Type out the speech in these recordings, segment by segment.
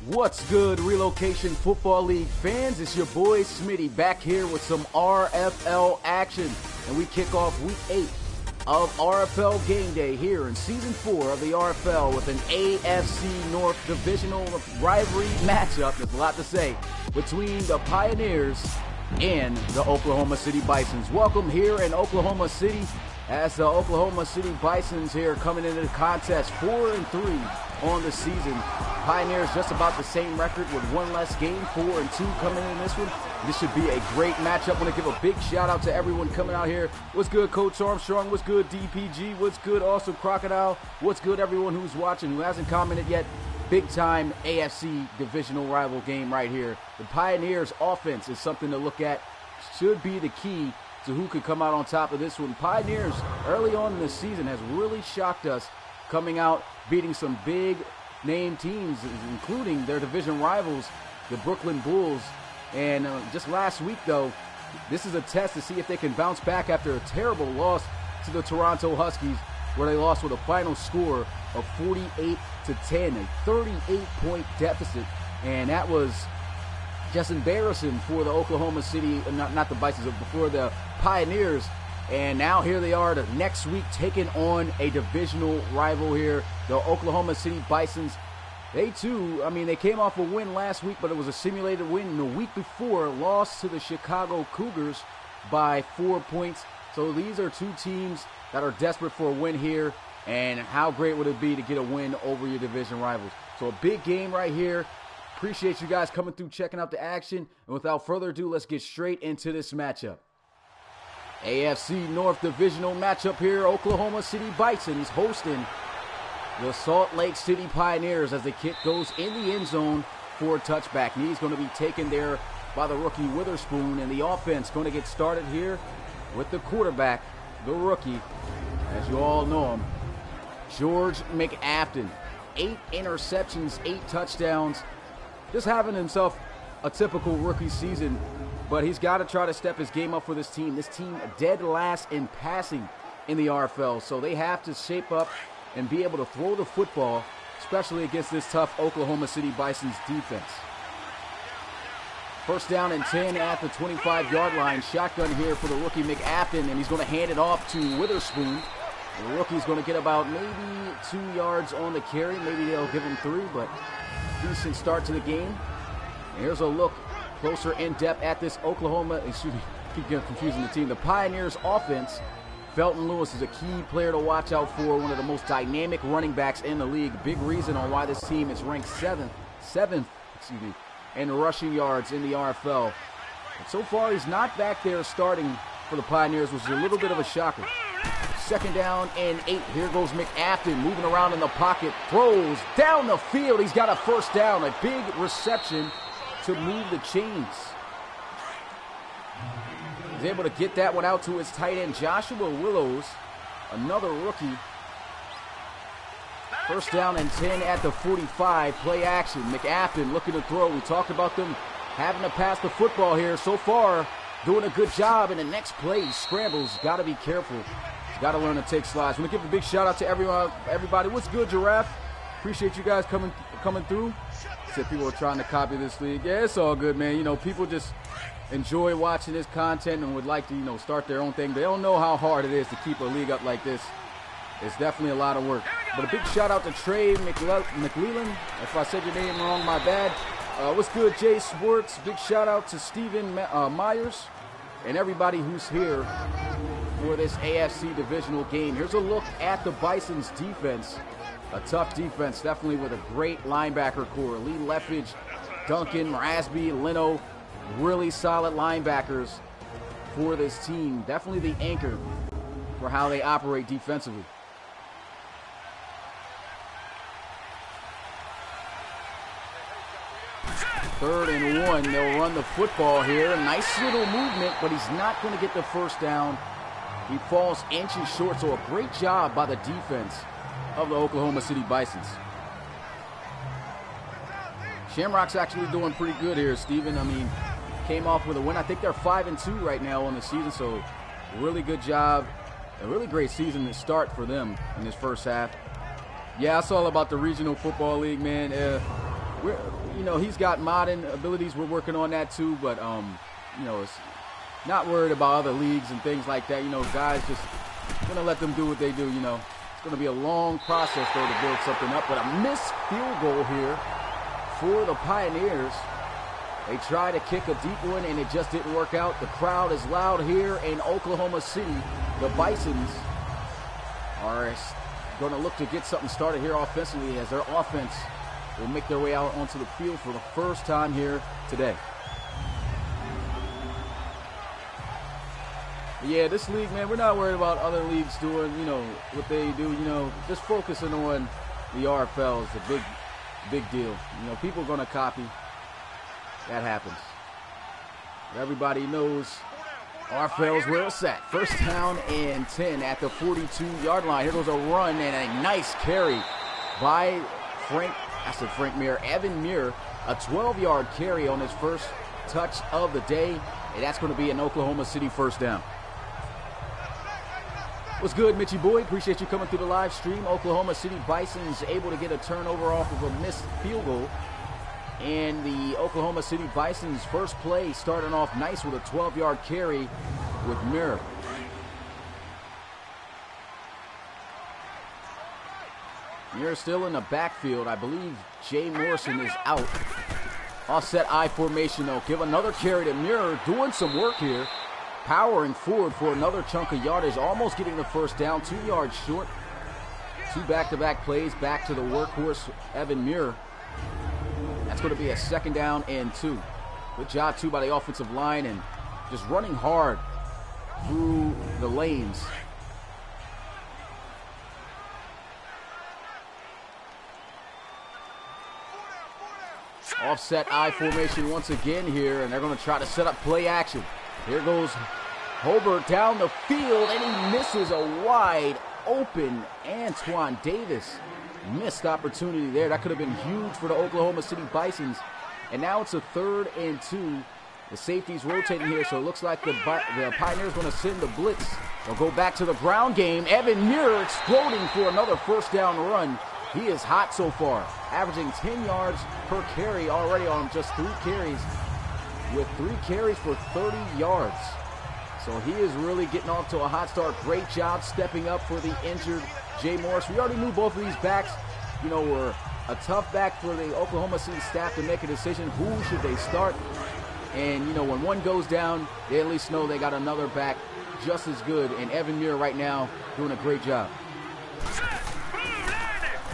What's good, Relocation Football League fans? It's your boy Smitty back here with some RFL action. And we kick off week 8 of RFL Game Day here in season 4 of the RFL with an AFC North divisional rivalry matchup, there's a lot to say, between the Pioneers and the Oklahoma City Bisons. Welcome here in Oklahoma City as the Oklahoma City Bisons here coming into the contest 4-3 on the season. Pioneers just about the same record with one less game, 4-2 coming in this one. This should be a great matchup. I want to give a big shout out to everyone coming out here. What's good, Coach Armstrong? What's good, DPG? What's good, also Crocodile? What's good, everyone who's watching, who hasn't commented yet? Big time AFC divisional rival game right here. The Pioneers offense is something to look at. Should be the key to who could come out on top of this one. Pioneers early on in the season has really shocked us, coming out beating some big name teams, including their division rivals, the Brooklyn Bulls. And just last week, though, this is a test to see if they can bounce back after a terrible loss to the Toronto Huskies, where they lost with a final score of 48-10, a 38-point deficit. And that was just embarrassing for the Oklahoma City, not the Bisons, but for the Pioneers. And now here they are the next week taking on a divisional rival here, the Oklahoma City Bisons. They too, they came off a win last week, but it was a simulated win. And the week before, lost to the Chicago Cougars by 4 points. So these are two teams that are desperate for a win here. And how great would it be to get a win over your division rivals? So a big game right here. Appreciate you guys coming through, checking out the action. And without further ado, let's get straight into this matchup. AFC North divisional matchup here. Oklahoma City Bisons hosting the Salt Lake City Pioneers as the kick goes in the end zone for a touchback. Knee's going to be taken there by the rookie Witherspoon, and the offense going to get started here with the quarterback, the rookie, as you all know him, George McAfton. 8 interceptions, 8 touchdowns. Just having himself a typical rookie season, but he's got to try to step his game up for this team. This team dead last in passing in the RFL, so they have to shape up and be able to throw the football, especially against this tough Oklahoma City Bisons defense. First down and 10 at the 25-yard line. Shotgun here for the rookie McAfton, and he's going to hand it off to Witherspoon. The rookie's going to get about maybe 2 yards on the carry. Maybe they'll give him 3, but decent start to the game. And here's a look closer in depth at this keep getting confusing the team. The Pioneers offense. Felton Lewis is a key player to watch out for, one of the most dynamic running backs in the league. Big reason on why this team is ranked seventh in rushing yards in the RFL. But so far, he's not back there starting for the Pioneers, which is a little bit of a shocker. Second down and 8. Here goes McAfton moving around in the pocket. Throws down the field. He's got a first down. A big reception to move the chains. He's able to get that one out to his tight end, Joshua Willows, another rookie. First down and 10 at the 45. Play action. McAfton looking to throw. We talked about them having to pass the football here. So far, doing a good job. In the next play, scrambles. Got to be careful. He's got to learn to take slides. I want to give a big shout out to everybody. What's good, Giraffe? Appreciate you guys coming through. Said people are trying to copy this league. Yeah, it's all good, man. People just enjoy watching this content and would like to, start their own thing. They don't know how hard it is to keep a league up like this. It's definitely a lot of work. But a big shout out to Trey McLeland. If I said your name wrong, my bad. What's good, Jay Sports? Big shout out to Steven Myers and everybody who's here for this AFC divisional game. Here's a look at the Bisons defense. A tough defense, definitely with a great linebacker core. Lee Leffage, Duncan, Rasby, Leno. Really solid linebackers for this team. Definitely the anchor for how they operate defensively. Third and 1. They'll run the football here. Nice little movement, but he's not going to get the first down. He falls inches short, so a great job by the defense of the Oklahoma City Bisons. Shamrock's actually doing pretty good here, Steven. Came off with a win. I think they're 5-2 right now on the season, so really good job. A really great season to start for them in this first half. Yeah, it's all about the regional football league, man. you know, he's got Madden abilities. We're working on that too, but you know, it's not worried about other leagues and things like that. You know, guys just gonna let them do what they do. You know, it's gonna be a long process though to build something up. But a missed field goal here for the Pioneers. They try to kick a deep one, and it just didn't work out. The crowd is loud here in Oklahoma City. The Bisons are going to look to get something started here offensively as their offense will make their way out onto the field for the first time here today. But yeah, this league, man, we're not worried about other leagues doing, you know, what they do. You know, just focusing on the RFL is a big deal. You know, people are going to copy. That happens. Everybody knows RFL's where it's at. First down and 10 at the 42-yard line. Here goes a run and a nice carry by Evan Muir. A 12-yard carry on his first touch of the day, and that's going to be an Oklahoma City first down. What's good, Mitchie boy? Appreciate you coming through the live stream. Oklahoma City Bisons able to get a turnover off of a missed field goal. And the Oklahoma City Bisons first play starting off nice with a 12-yard carry with Muir. Muir still in the backfield. I believe Jay Morrison is out. Offset I formation though. Give another carry to Muir, doing some work here. Powering forward for another chunk of yardage, almost getting the first down, 2 yards short. 2 back-to-back plays, back to the workhorse, Evan Muir. That's going to be a second down and 2. Good job, too, by the offensive line and just running hard through the lanes. Offset I formation once again here, and they're going to try to set up play action. Here goes Holbert down the field, and he misses a wide open Antoine Davis. Missed opportunity there. That could have been huge for the Oklahoma City Bisons. And now it's a 3rd and 2. The safety's rotating here, so it looks like the Pioneers going to send the blitz. They'll go back to the ground game. Evan Muir exploding for another first down run. He is hot so far, averaging 10 yards per carry already on just 3 carries, with 3 carries for 30 yards. So he is really getting off to a hot start. Great job stepping up for the injured Jay Morris. We already knew both of these backs, you know, were a tough back for the Oklahoma City staff to make a decision. Who should they start? And, you know, when one goes down, they at least know they got another back just as good. And Evan Muir right now doing a great job.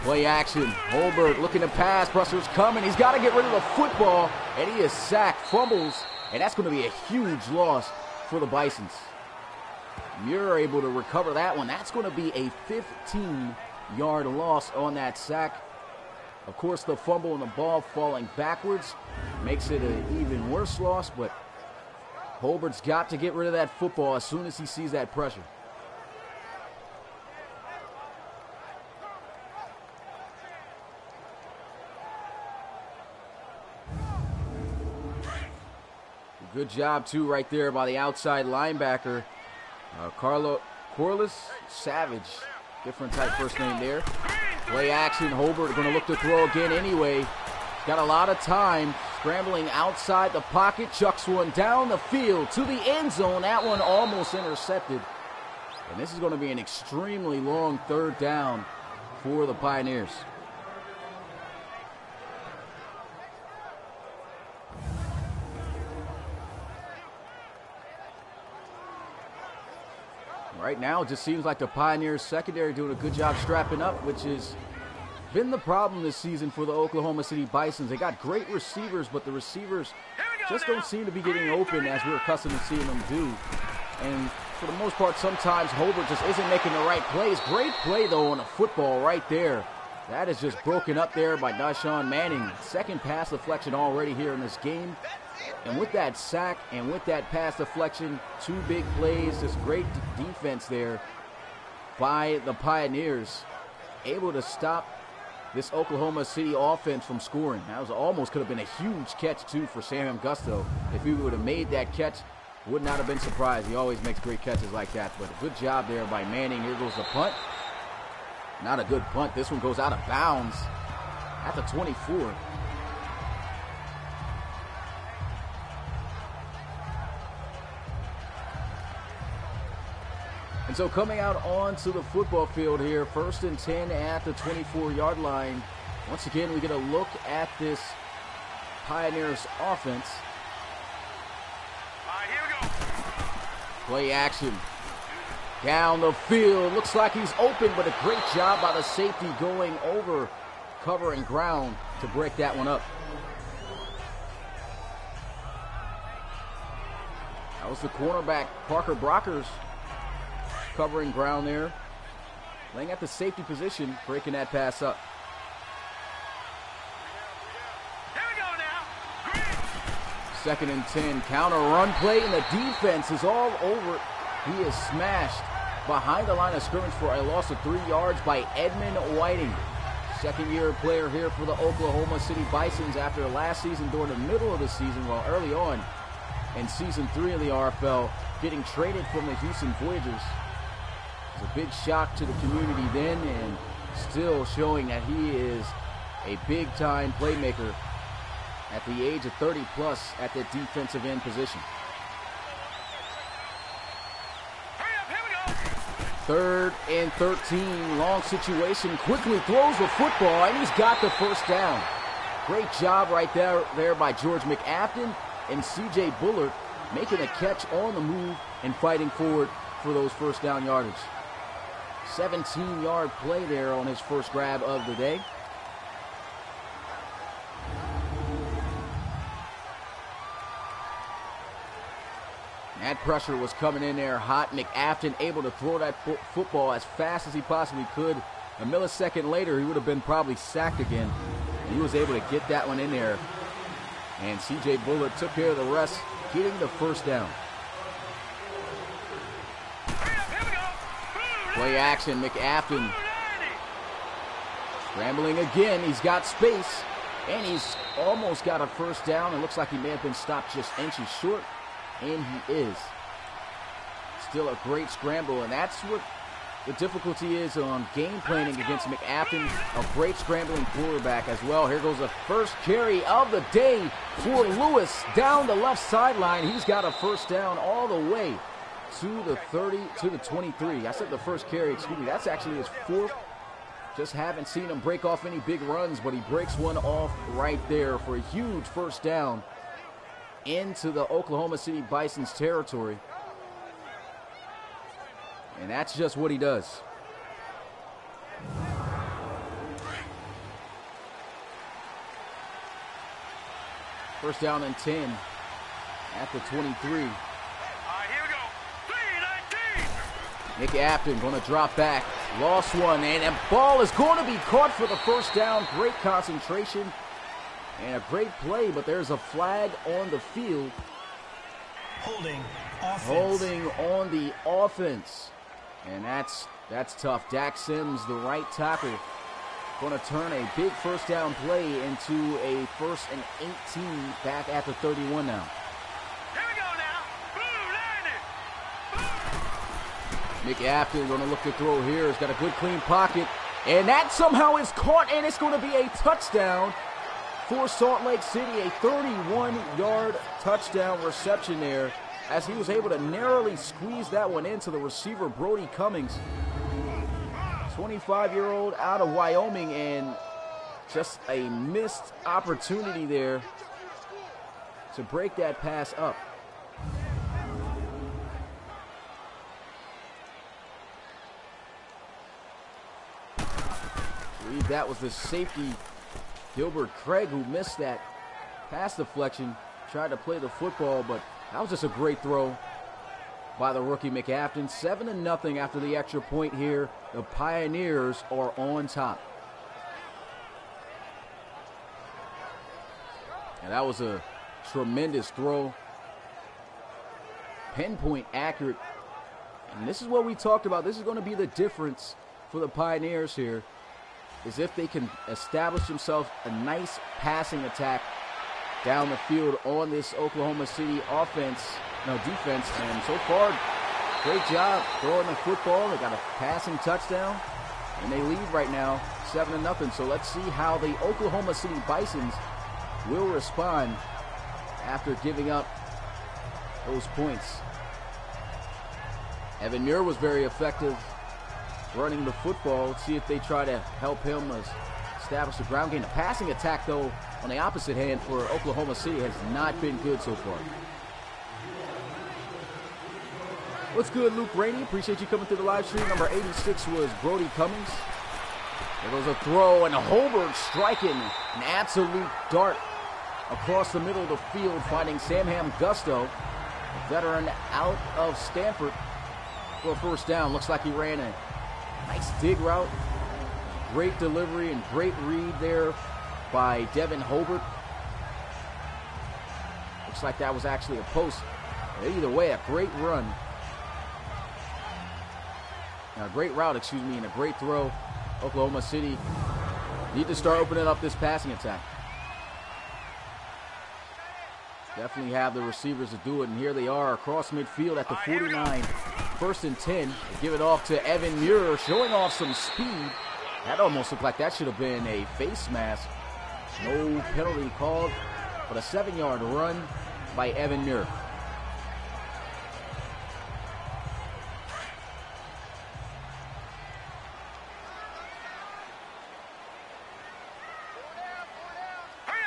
Play action. Holbert looking to pass. Pressure's coming. He's got to get rid of the football. And he is sacked. Fumbles. And that's going to be a huge loss for the Bisons. Muir able to recover that one. That's going to be a 15-yard loss on that sack. Of course, the fumble and the ball falling backwards makes it an even worse loss, but Holbert's got to get rid of that football as soon as he sees that pressure. Good job, too, right there by the outside linebacker, Corliss Savage. Different type first name there. Play action. Holbert going to look to throw again anyway. Got a lot of time. Scrambling outside the pocket. Chucks one down the field to the end zone. That one almost intercepted. And this is going to be an extremely long 3rd down for the Pioneers. Right now, it just seems like the Pioneers secondary doing a good job strapping up, which has been the problem this season for the Oklahoma City Bisons. They got great receivers, but the receivers just don't seem to be getting open as we're accustomed to seeing them do. And for the most part, sometimes Holbert just isn't making the right plays. Great play, though, on the football right there. That is just broken up there by Dashawn Manning. Second pass deflection already here in this game. And with that sack and with that pass deflection, 2 big plays, this great defense there by the Pioneers, able to stop this Oklahoma City offense from scoring. That was almost could have been a huge catch, too, for Sam Gusto. If he would have made that catch, would not have been surprised. He always makes great catches like that. But a good job there by Manning. Here goes the punt. Not a good punt. This one goes out of bounds at the 24. And so coming out onto the football field here, 1st and 10 at the 24-yard line. Once again, we get a look at this Pioneers offense. All right, here we go. Play action. Down the field. Looks like he's open, but a great job by the safety going over, covering ground to break that one up. That was the cornerback, Parker Brockers, covering ground there. Laying at the safety position, breaking that pass up. Here we go now. Green. 2nd and 10, counter run play, and the defense is all over it. He is smashed behind the line of scrimmage for a loss of 3 yards by Edmund Whiting. 2nd-year player here for the Oklahoma City Bisons after last season during the middle of the season, while early on in Season 3 of the RFL, getting traded from the Houston Voyagers. It was a big shock to the community then, and still showing that he is a big-time playmaker at the age of 30-plus at the defensive end position. 3rd and 13, long situation, quickly throws the football, and he's got the first down. Great job right there by George McAfton and C.J. Bullard, making a catch on the move and fighting forward for those first down yardage. 17-yard play there on his first grab of the day. That pressure was coming in there hot. McAfton able to throw that football as fast as he possibly could. A millisecond later, he would have been probably sacked again. And he was able to get that one in there. And C.J. Bullard took care of the rest, getting the first down. Play action, McAfton. Scrambling again, he's got space. And he's almost got a first down. It looks like he may have been stopped just inches short. And he is. Still a great scramble, and that's what the difficulty is on game planning against McAfton. A great scrambling quarterback as well. Here goes the first carry of the day for Lewis down the left sideline. He's got a first down all the way to the 30, to the 23. I said the first carry, excuse me. That's actually his 4th. Just haven't seen him break off any big runs, but he breaks one off right there for a huge first down into the Oklahoma City Bisons territory. And that's just what he does. First down and 10 at the 23. All right, here we go. 3-19. McAfton going to drop back. Lost one, and the ball is going to be caught for the first down. Great concentration. And a great play, but there's a flag on the field. Holding offense. Holding on the offense. And that's tough. Dak Sims, the right tackle, going to turn a big first down play into a 1st and 18 back at the 31 now. Here we go now. Blue, McAfton going to look to throw here. He's got a good clean pocket. And that somehow is caught, and it's going to be a touchdown for Salt Lake City. A 31-yard touchdown reception there, as he was able to narrowly squeeze that one into the receiver, Brody Cummings. 25-year-old out of Wyoming, and just a missed opportunity there to break that pass up. I believe that was the safety, Gilbert Craig, who missed that pass deflection. Tried to play the football, but that was just a great throw by the rookie McAfton. 7-0 after the extra point here. The Pioneers are on top. And that was a tremendous throw. Pinpoint accurate. And this is what we talked about. This is going to be the difference for the Pioneers here, is if they can establish themselves a nice passing attack down the field on this Oklahoma City defense. And so far, great job throwing the football. They got a passing touchdown, and they lead right now 7-0. So let's see how the Oklahoma City Bisons will respond after giving up those points. Evan Muir was very effective running the football. Let's see if they try to help him establish the ground game. The passing attack, though, on the opposite hand for Oklahoma City has not been good so far. What's good, Luke Rainey? Appreciate you coming through the live stream. Number 86 was Brody Cummings. There goes a throw, and Holbert striking an absolute dart across the middle of the field, finding Samham Gusto, a veteran out of Stanford, for a first down. Looks like he ran a nice dig route. Great delivery and great read there by Devin Holbert. Looks like that was actually a post. Either way, a great run. A great route, excuse me, and a great throw. Oklahoma City need to start opening up this passing attack. Definitely have the receivers to do it, and here they are across midfield at the 49. First and 10. They give it off to Evan Muir, showing off some speed. That almost looked like that should have been a face mask. No penalty called, but a 7-yard run by Evan Muir.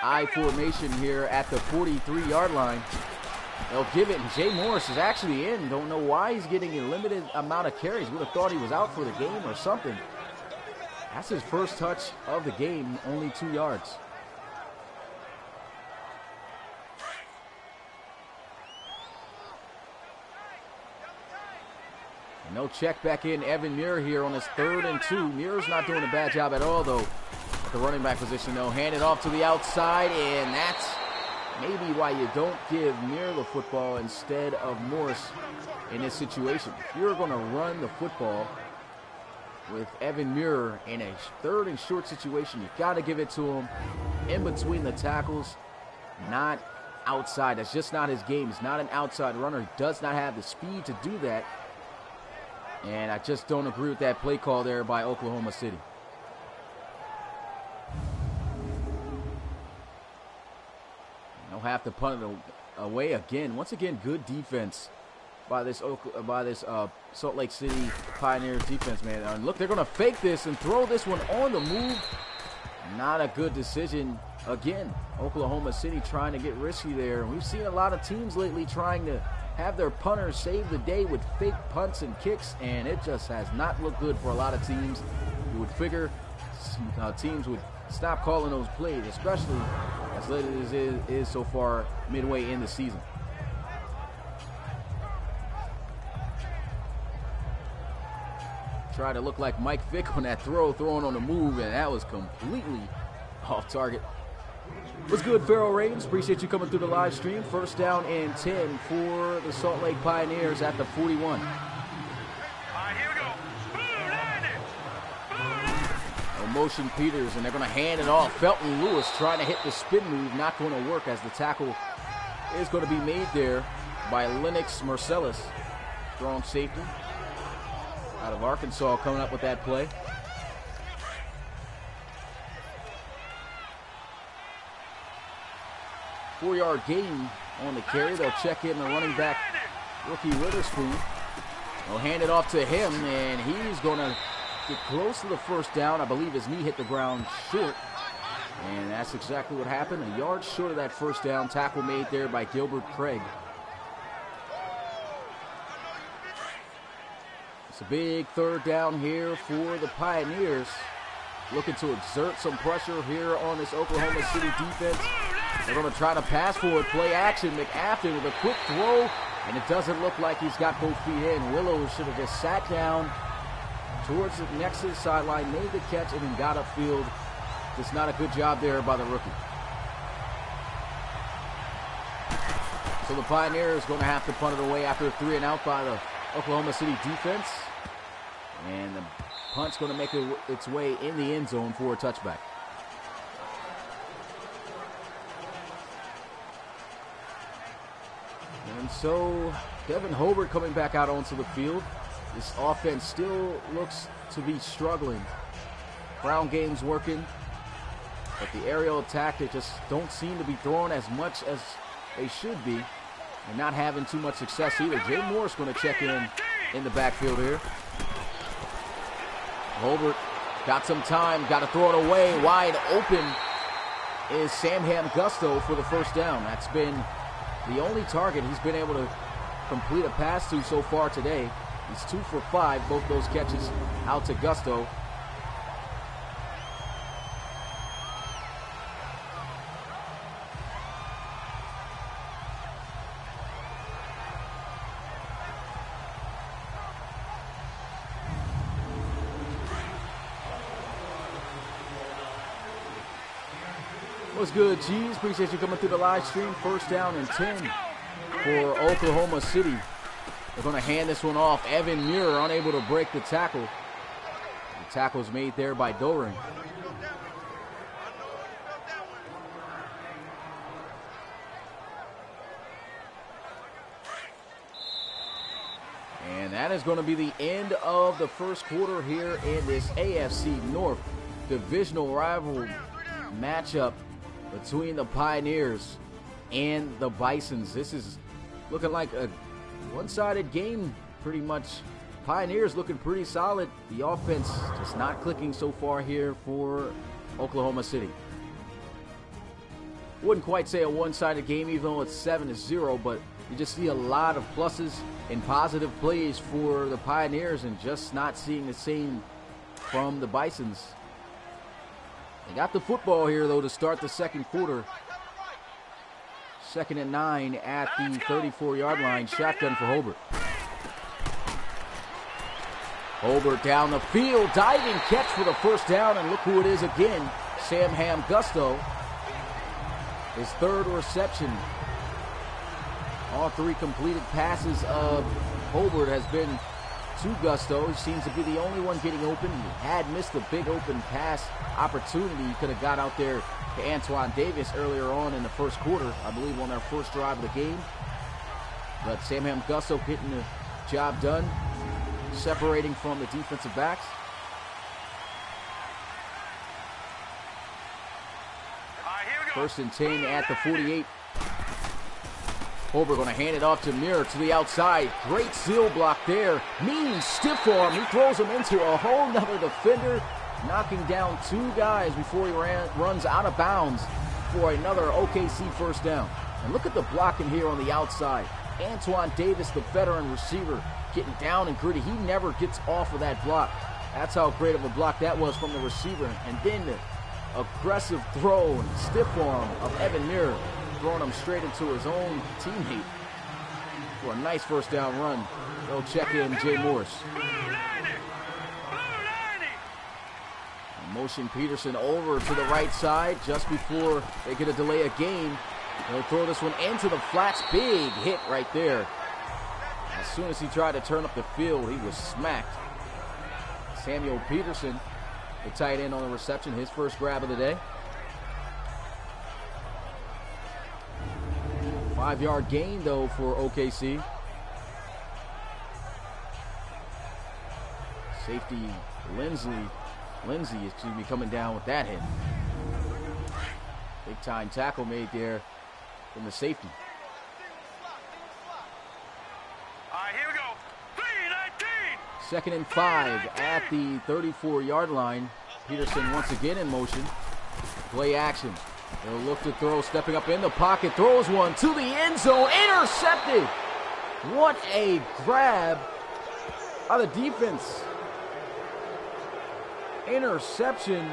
I formation here at the 43-yard line. They'll give it, and Jay Morris is actually in. Don't know why he's getting a limited amount of carries. Would have thought he was out for the game or something. That's his first touch of the game, only 2 yards. And they'll check back in Evan Muir here on his 3rd and 2. Muir's not doing a bad job at all, though. The running back position, they'll hand it off to the outside, and that's maybe why you don't give Muir the football instead of Morris in this situation. If you're going to run the football with Evan Muir in a 3rd and short situation, you've got to give it to him in between the tackles, not outside. That's just not his game. He's not an outside runner. He does not have the speed to do that, and I just don't agree with that play call there by Oklahoma City. They'll have to punt it away again. Once again, good defense by this Salt Lake City Pioneers defense, man. And look, they're going to fake this and throw this one on the move. Not a good decision. Again, Oklahoma City trying to get risky there. And we've seen a lot of teams lately trying to have their punters save the day with fake punts and kicks, and it just has not looked good for a lot of teams. You would figure teams would stop calling those plays, especially as late as it is so far midway in the season. Try to look like Mike Vick on that throw, throwing on the move, and that was completely off target. What's good, Farrell Rains? Appreciate you coming through the live stream. First down and 10 for the Salt Lake Pioneers at the 41. Motion Peters, and they're going to hand it off. Felton Lewis trying to hit the spin move, not going to work, as the tackle is going to be made there by Lennox Marcellus, strong safety out of Arkansas, coming up with that play. Four-yard gain on the carry. They'll check in the running back, rookie Witherspoon. They'll hand it off to him, and he's going to get close to the first down. I believe his knee hit the ground short, and that's exactly what happened. A yard short of that first down. Tackle made there by Gilbert Craig. It's a big 3rd down here for the Pioneers, looking to exert some pressure here on this Oklahoma City defense. They're going to try to pass for it. Play action. McAfton with a quick throw, and it doesn't look like he's got both feet in. Willows should have just sat down towards the next to the sideline, made the catch, and then got upfield. Just not a good job there by the rookie. So the Pioneers going to have to punt it away after a 3 and out by the Oklahoma City defense. And the punt's going to make its way in the end zone for a touchback. And so Devin Holbert coming back out onto the field. This offense still looks to be struggling. Ground game's working, but the aerial attack, they just don't seem to be throwing as much as they should be, and not having too much success either. Jay Moore's going to check in in the backfield here. Holbert got some time, got to throw it away. Wide open is Samham Gusto for the first down. That's been the only target he's been able to complete a pass to so far today. He's 2 for 5, both those catches out to Gusto. What's good, Cheese? Appreciate you coming through the live stream. First down and 10 for Oklahoma City. They're going to hand this one off. Evan Muir unable to break the tackle. The tackle's made there by Doring. And that is going to be the end of the first quarter here in this AFC North divisional rival matchup between the Pioneers and the Bisons. This is looking like a one-sided game, pretty much. Pioneers looking pretty solid. The offense just not clicking so far here for Oklahoma City. Wouldn't quite say a one-sided game, even though it's 7-0, but you just see a lot of pluses and positive plays for the Pioneers and just not seeing the same from the Bisons. They got the football here, though, to start the second quarter. 2nd and 9 at the 34-yard line. Shotgun for Holbert. Holbert down the field. Diving catch for the first down. And look who it is again. Samham Gusto. His 3rd reception. All 3 completed passes of Holbert has been to Gusto. He seems to be the only one getting open. He had missed a big open pass opportunity. He could have got out there to Antoine Davis earlier on in the first quarter, I believe on their first drive of the game. But Samham Gusto getting the job done, separating from the defensive backs. First and 10 at the 48. Holbert going to hand it off to Muir to the outside. Great seal block there. Mean stiff arm. He throws him into a whole nother defender, knocking down 2 guys before he runs out of bounds for another OKC first down. And look at the blocking here on the outside. Antoine Davis, the veteran receiver, getting down and gritty. He never gets off of that block. That's how great of a block that was from the receiver. And then the aggressive throw and stiff arm of Evan Muir, throwing him straight into his own teammate for a nice first down run. They'll check in Jay Morris. Motion Peterson over to the right side just before they get a delay of game. They'll throw this one into the flats. Big hit right there. As soon as he tried to turn up the field, he was smacked. Samuel Peterson, the tight end on the reception, his first grab of the day. 5-yard gain, though, for OKC. Safety Lindsey is going to be coming down with that hit. Big time tackle made there from the safety. All right, here we go. 2nd and 5 at the 34-yard line. Peterson once again in motion. Play action. They'll look to throw, stepping up in the pocket, throws one to the end zone, intercepted. What a grab by the defense. Interception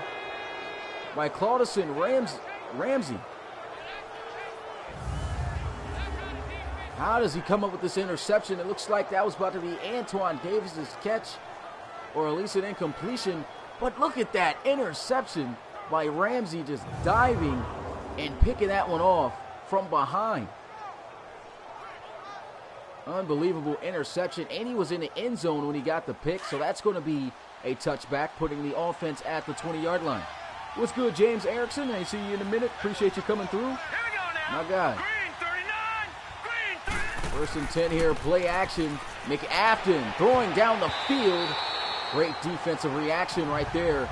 by Claudison Ramsey. How does he come up with this interception? It looks like that was about to be Antoine Davis's catch, or at least an incompletion. But look at that interception by Ramsey, just diving and picking that one off from behind. Unbelievable interception, and he was in the end zone when he got the pick, so that's going to be a touchback, putting the offense at the 20-yard line. What's good, James Erickson? I see you in a minute. Appreciate you coming through. Here we go now. My guy. Green 39. First and 10 here, play action. McAfton throwing down the field. Great defensive reaction right there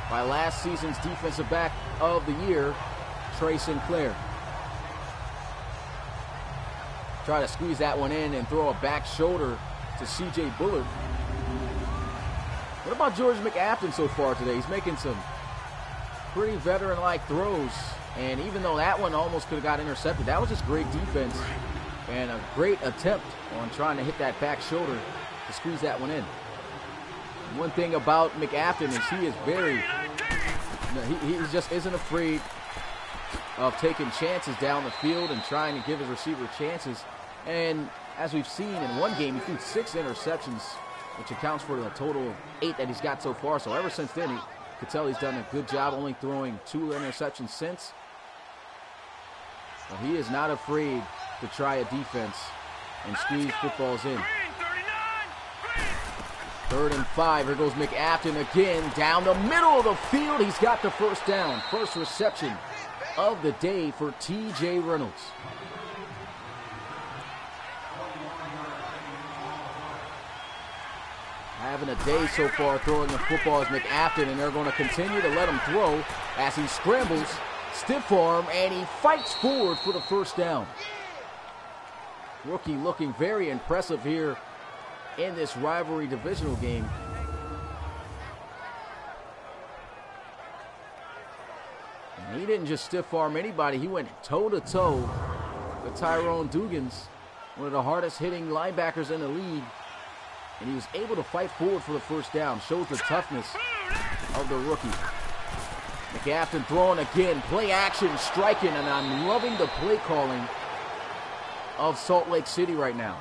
by last season's defensive back of the year, Trey Sinclair. Try to squeeze that one in and throw a back shoulder to C.J. Bullard. What about George McAfton so far today? He's making some pretty veteran-like throws. And even though that one almost could have got intercepted, that was just great defense and a great attempt on trying to hit that back shoulder to squeeze that one in. One thing about McAfton is he is very, he just isn't afraid of taking chances down the field and trying to give his receiver chances. And as we've seen in one game, he threw 6 interceptions, which accounts for the total of 8 that he's got so far. So ever since then, you could tell he's done a good job, only throwing 2 interceptions since. So he is not afraid to try a defense and squeeze footballs in. 3rd and 5. Here goes McAfton again down the middle of the field. He's got the first down. First reception of the day for T.J. Reynolds. Having a day so far throwing the football is McAfton, and they're going to continue to let him throw as he scrambles, stiff arm, and he fights forward for the first down. Rookie looking very impressive here in this rivalry divisional game. And he didn't just stiff arm anybody, he went toe-to-toe with Tyrone Dugans, one of the hardest hitting linebackers in the league. And he was able to fight forward for the first down. Shows the toughness of the rookie. McAfton throwing again. Play action, striking, and I'm loving the play calling of Salt Lake City right now.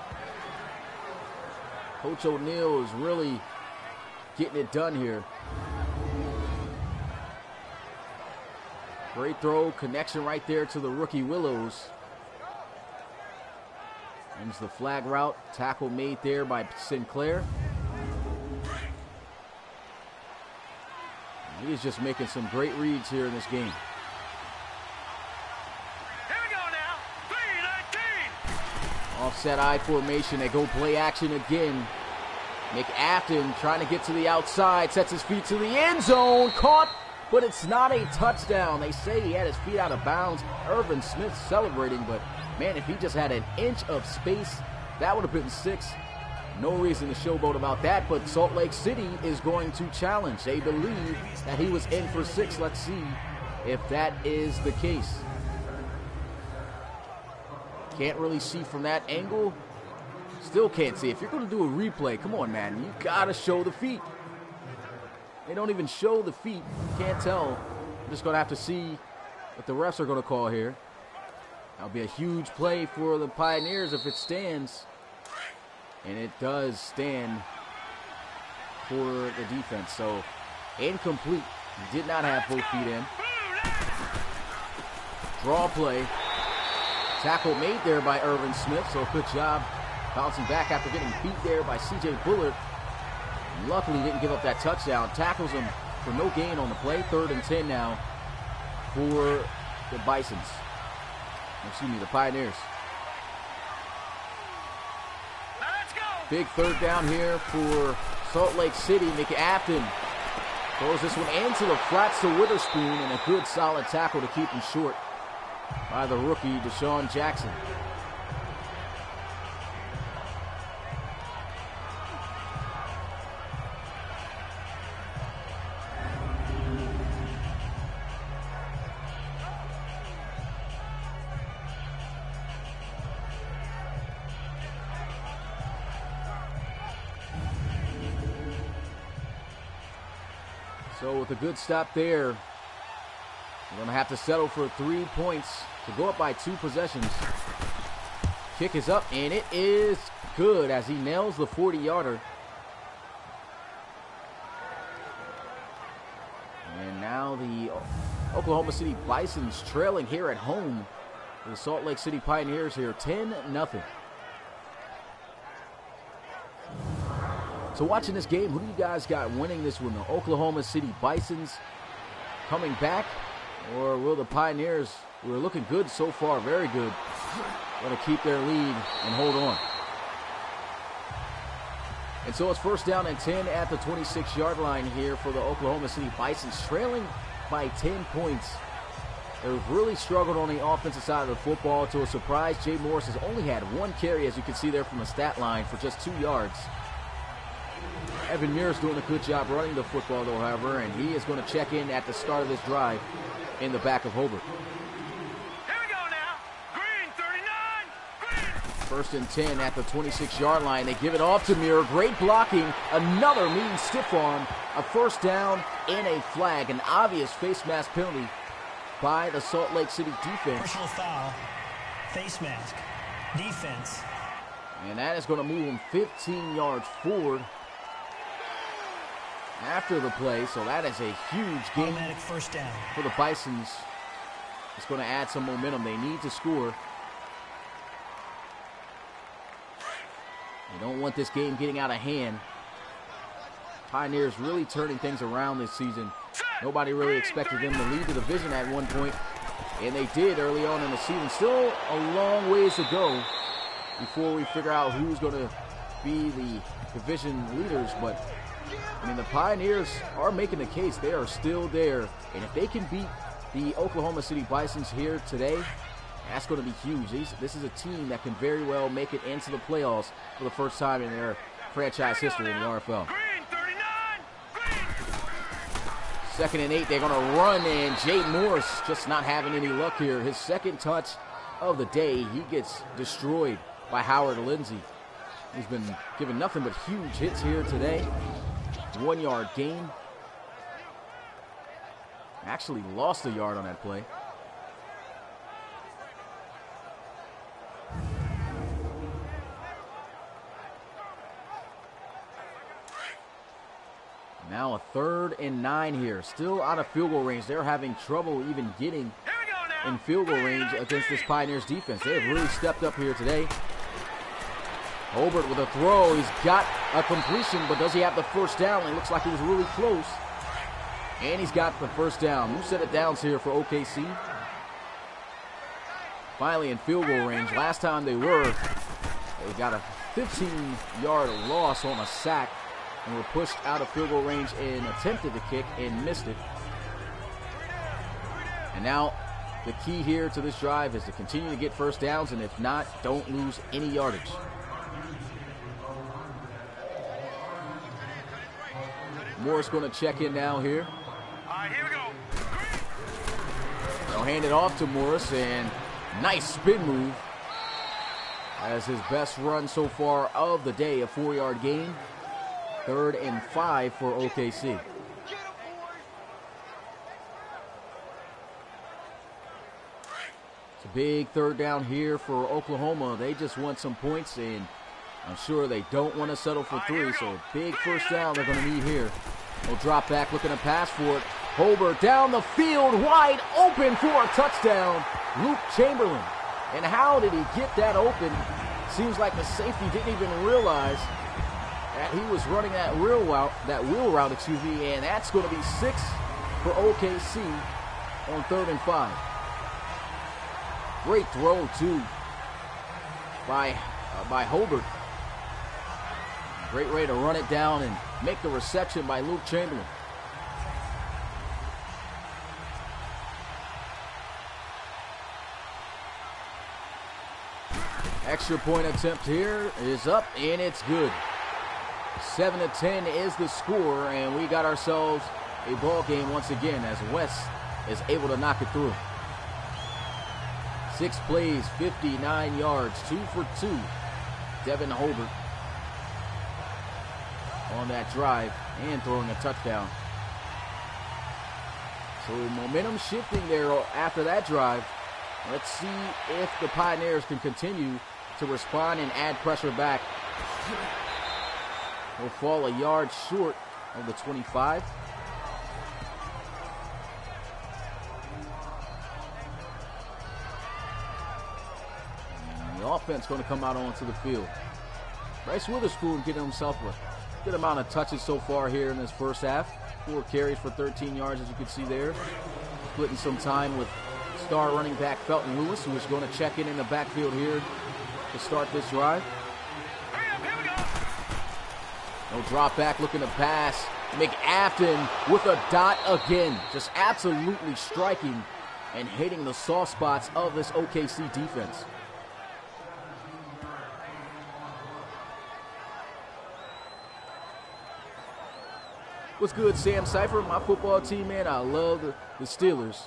Coach O'Neal is really getting it done here. Great throw, connection right there to the rookie Willows. Ends the flag route. Tackle made there by Sinclair. He is just making some great reads here in this game. Here we go now. 3-19. Offset I formation. They go play action again. McAfton trying to get to the outside. Sets his feet to the end zone. Caught, but it's not a touchdown. They say he had his feet out of bounds. Irvin Smith celebrating, but man, if he just had an inch of space, that would have been 6. No reason to showboat about that, but Salt Lake City is going to challenge. They believe that he was in for 6. Let's see if that is the case. Can't really see from that angle. Still can't see. If you're going to do a replay, come on, man. You got to show the feet. They don't even show the feet. Can't tell. I'm just going to have to see what the refs are going to call here. That'll be a huge play for the Pioneers if it stands. And it does stand for the defense. So, incomplete. He did not have both feet in. Draw play. Tackle made there by Irvin Smith. So, good job bouncing back after getting beat there by C.J. Bullard. Luckily, didn't give up that touchdown. Tackles him for no gain on the play. 3rd and 10 now for the Bisons. Excuse me, the Pioneers. Now let's go. Big 3rd down here for Salt Lake City. McAfton throws this one into the flats to Witherspoon, and a good solid tackle to keep him short by the rookie Deshaun Jackson. So with a good stop there, we're going to have to settle for 3 points to go up by 2 possessions. Kick is up, and it is good as he nails the 40-yarder. And now the Oklahoma City Bisons trailing here at home. The Salt Lake City Pioneers here, 10-0. So watching this game, who do you guys got winning this one? The Oklahoma City Bisons coming back, or will the Pioneers, who are looking good so far, very good, going to keep their lead and hold on? And so it's 1st down and 10 at the 26-yard line here for the Oklahoma City Bisons, trailing by 10 points They've really struggled on the offensive side of the football. To a surprise, Jay Morris has only had 1 carry, as you can see there from the stat line, for just 2 yards. Evan Muir's doing a good job running the football, though, however, and he is going to check in at the start of this drive in the back of Hobart. Here we go now. Green, 39. Green. 1st and 10 at the 26-yard line. They give it off to Muir. Great blocking. Another mean stiff arm. A 1st down and a flag. An obvious face mask penalty by the Salt Lake City defense. Personal foul, face mask, defense. And that is going to move him 15 yards forward after the play. So that is a huge gain Automatic 1st down for the Bisons. It's going to add some momentum. They need to score. They don't want this game getting out of hand. Pioneers really turning things around this season. Nobody really expected them to lead the division at one point, and they did early on in the season. Still a long ways to go before we figure out who's going to be the division leaders, but I mean, the Pioneers are making the case. They are still there, and if they can beat the Oklahoma City Bisons here today, that's going to be huge. This is a team that can very well make it into the playoffs for the first time in their franchise history in the RFL. Green, 39. Green. 2nd and 8, they're going to run, and Jay Morris just not having any luck here. His 2nd touch of the day, he gets destroyed by Howard Lindsey. He's been given nothing but huge hits here today. 1-yard gain. Actually lost a yard on that play. Now a 3rd and 9 here. Still out of field goal range. They're having trouble even getting in field goal range against this Pioneers defense. They have really stepped up here today. Hobart with a throw. He's got a completion, but does he have the 1st down? It looks like he was really close. And he's got the 1st down. Who set it down here for OKC? Finally in field goal range. Last time they got a 15-yard loss on a sack and were pushed out of field goal range and attempted the kick and missed it. And now the key here to this drive is to continue to get 1st downs, and if not, don't lose any yardage. Morris going to check in now here. All right, here we go. They'll hand it off to Morris, and nice spin move as his best run so far of the day, a 4-yard gain. 3rd and 5 for OKC. It's a big 3rd down here for Oklahoma. They just want some points, and I'm sure they don't want to settle for 3, so a big 1st down they're going to need here. They'll drop back, looking to pass for it. Hobart down the field, wide open for a touchdown. Luke Chamberlain. And how did he get that open? Seems like the safety didn't even realize that he was running that wheel route, and that's going to be 6 for OKC on 3rd and 5. Great throw, too, by Hobart. Great way to run it down and make the reception by Luke Chamberlain. Extra point attempt here is up, and it's good. 7-10 is the score, and we got ourselves a ball game once again as West is able to knock it through. 6 plays, 59 yards, 2 for 2. Devin Hobart on that drive and throwing a touchdown. So momentum shifting there after that drive. Let's see if the Pioneers can continue to respond and add pressure back. They'll fall a yard short of the 25. And the offense going to come out onto the field. Bryce Witherspoon getting himself a good amount of touches so far here in this first half. 4 carries for 13 yards, as you can see there. Splitting some time with star running back Felton Lewis, who is going to check in the backfield here to start this drive. No drop back, looking to pass. McAfton with a dot again. Just absolutely striking and hitting the soft spots of this OKC defense. What's good, Sam Cypher? My football team, man, I love the Steelers.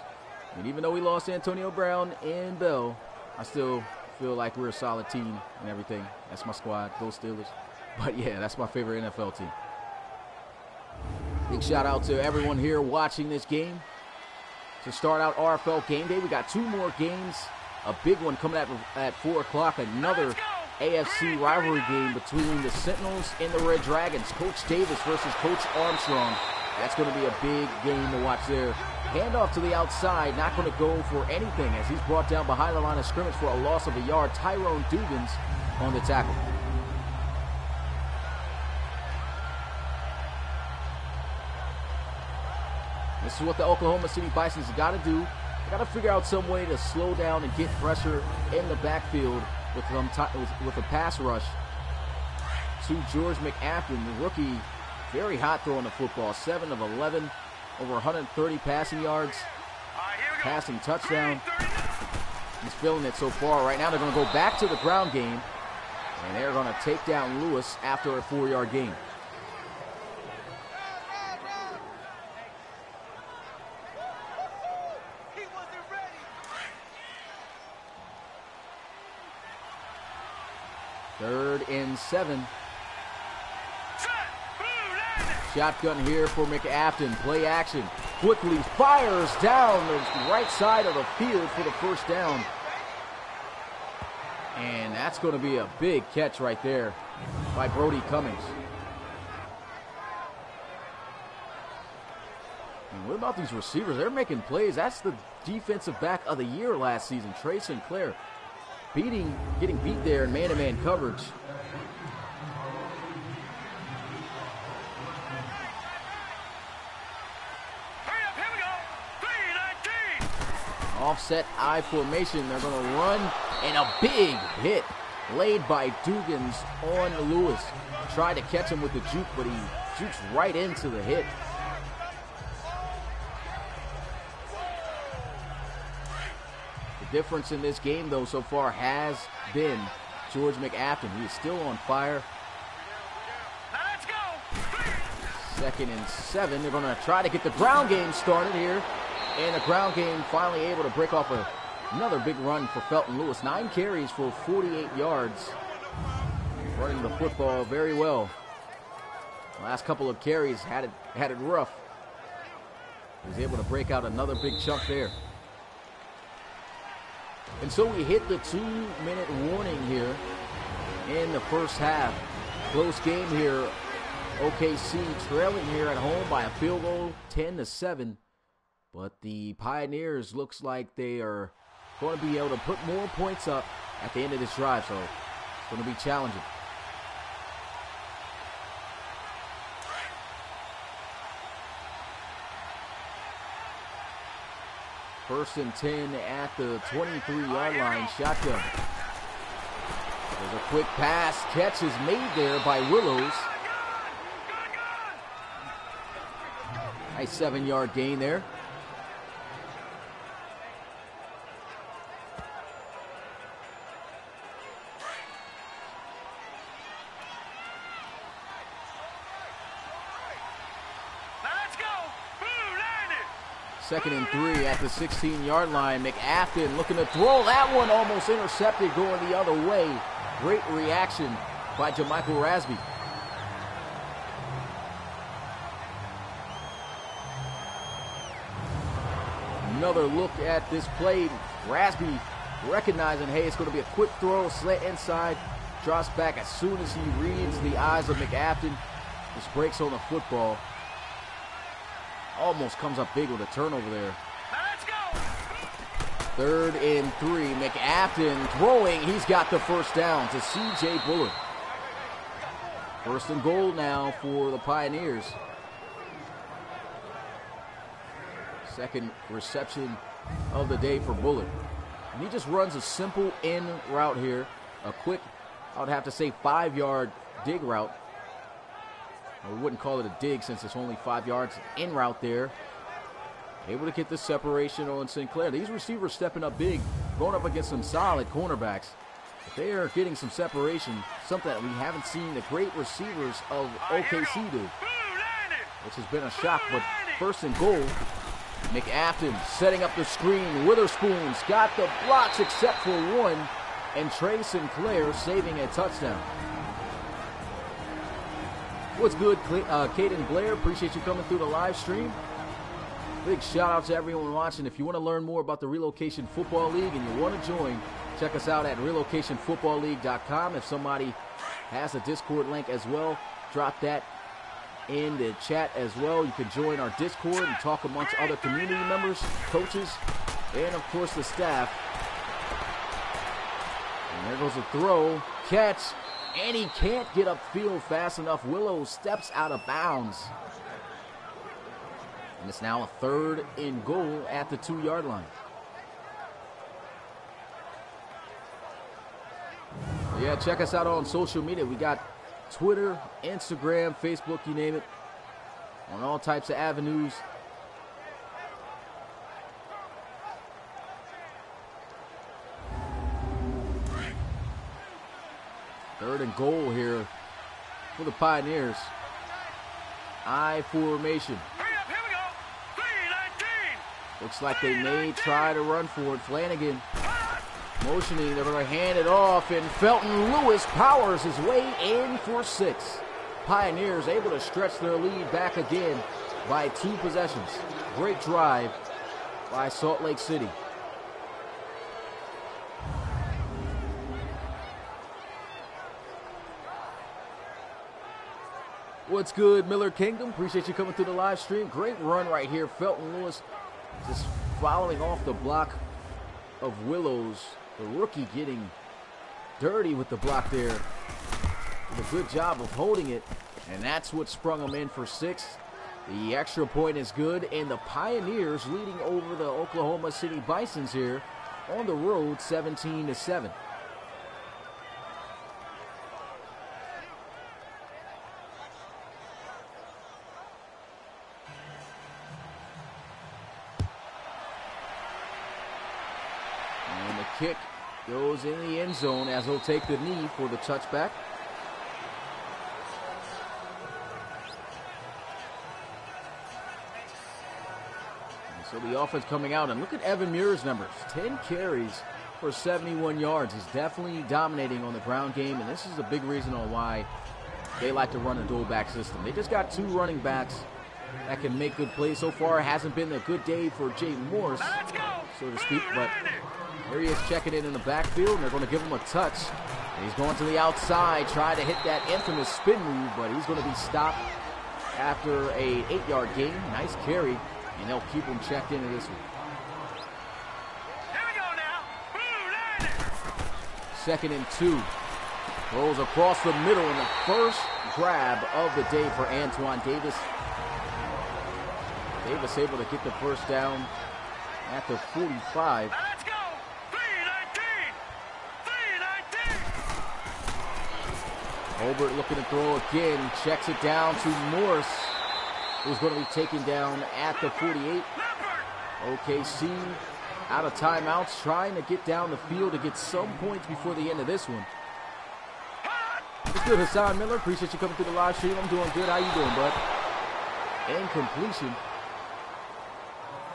And even though we lost Antonio Brown and Bell, I still feel like we're a solid team and everything. That's my squad, those Steelers. But yeah, that's my favorite NFL team. Big shout out to everyone here watching this game. To start out RFL game day, we got 2 more games. A big one coming at 4 o'clock. Another AFC rivalry game between the Sentinels and the Red Dragons. Coach Davis versus Coach Armstrong. That's going to be a big game to watch there. Handoff to the outside, not going to go for anything as he's brought down behind the line of scrimmage for a loss of a yard. Tyrone Dugans on the tackle. This is what the Oklahoma City Bisons got to do. They got to figure out some way to slow down and get pressure in the backfield with a pass rush to George McAfton, the rookie. Very hot throwing the football. 7 of 11, over 130 passing yards, passing touchdown. He's feeling it so far. Right now they're going to go back to the ground game, and they're going to take down Lewis after a 4-yard gain. Third and 7. Shotgun here for McAfton. Play action. Quickly fires down the right side of the field for the first down. And that's going to be a big catch right there by Brody Cummings. And what about these receivers? They're making plays. That's the defensive back of the year last season, Trey Sinclair. Getting beat there in man-to-man coverage. Hurry up, here we go. 3-19. Offset I formation. They're going to run, and a big hit laid by Dugans on Lewis. Tried to catch him with the juke, but he jukes right into the hit. Difference in this game, though, so far has been George McAfton. He is still on fire. Now let's go. 2nd and 7. They're going to try to get the ground game started here. And the ground game finally able to break off another big run for Felton Lewis. 9 carries for 48 yards. Running the football very well. Last couple of carries had it rough. He was able to break out another big chunk there. And so we hit the 2-minute warning here in the first half. Close game here. OKC trailing here at home by a field goal, 10-7. But the Pioneers looks like they are going to be able to put more points up at the end of this drive. So it's going to be challenging. First and 10 at the 23-yard line. Shotgun. There's a quick pass. Catch is made there by Willows. Nice 7-yard gain there. Second and 3 at the 16-yard line. McAfton looking to throw. That one almost intercepted going the other way. Great reaction by JaMychal Rasby. Another look at this play. Rasby recognizing, hey, it's going to be a quick throw, slant inside, drops back as soon as he reads the eyes of McAfton. Just breaks on the football. Almost comes up big with a turnover there. Let's go. 3rd and 3. McAfton throwing. He's got the first down to C.J. Bullard. 1st and goal now for the Pioneers. Second reception of the day for Bullard. And he just runs a simple in route here. A quick, I would have to say, 5-yard dig route. We wouldn't call it a dig since it's only 5 yards in route there. Able to get the separation on Sinclair. These receivers stepping up big, going up against some solid cornerbacks. But they are getting some separation, something that we haven't seen the great receivers of OKC do, which has been a shock. But first and goal, McAfton setting up the screen. Witherspoon's got the blocks except for one, and Trey Sinclair saving a touchdown. What's good, Caden Blair? Appreciate you coming through the live stream. Big shout out to everyone watching. If you want to learn more about the Relocation Football League and you want to join, check us out at relocationfootballleague.com. If somebody has a Discord link as well, drop that in the chat as well. You can join our Discord and talk amongst other community members, coaches, and of course the staff. And there goes a throw, catch, and he can't get upfield fast enough. Willow steps out of bounds. And it's now a 3rd and goal at the 2-yard line. Yeah, check us out on social media. We got Twitter, Instagram, Facebook, you name it, on all types of avenues. Third and goal here for the Pioneers. I formation. Looks like they may try to run for it. Flanagan motioning. They're going to hand it off, and Felton Lewis powers his way in for 6. Pioneers able to stretch their lead back again by 2 possessions. Great drive by Salt Lake City. What's good, Miller Kingdom? Appreciate you coming through the live stream. Great run right here. Felton Lewis just following off the block of Willows. The rookie getting dirty with the block there. Did a good job of holding it, and that's what sprung him in for 6. The extra point is good, and the Pioneers leading over the Oklahoma City Bisons here on the road 17-7. Kick goes in the end zone as he'll take the knee for the touchback. And so the offense coming out, and look at Evan Muir's numbers. 10 carries for 71 yards. He's definitely dominating on the ground game, and this is a big reason on why they like to run a dual back system. They just got 2 running backs that can make good plays. So far, it hasn't been a good day for Jay Morse, so to speak, but here he is checking in the backfield, and they're going to give him a touch. And he's going to the outside, trying to hit that infamous spin move, but he's going to be stopped after a 8-yard gain. Nice carry, and they'll keep him checked into this one. Here we go now. 2nd and 2. Rolls across the middle, and the first grab of the day for Antoine Davis. Davis able to get the first down at the 45. Let's go. 3-19. Holbert looking to throw again. Checks it down to Morse, who's going to be taken down at the 48. OKC out of timeouts, trying to get down the field to get some points before the end of this one. It's good, Hassan Miller. Appreciate you coming through the live stream. I'm doing good. How you doing, bud? Incompletion.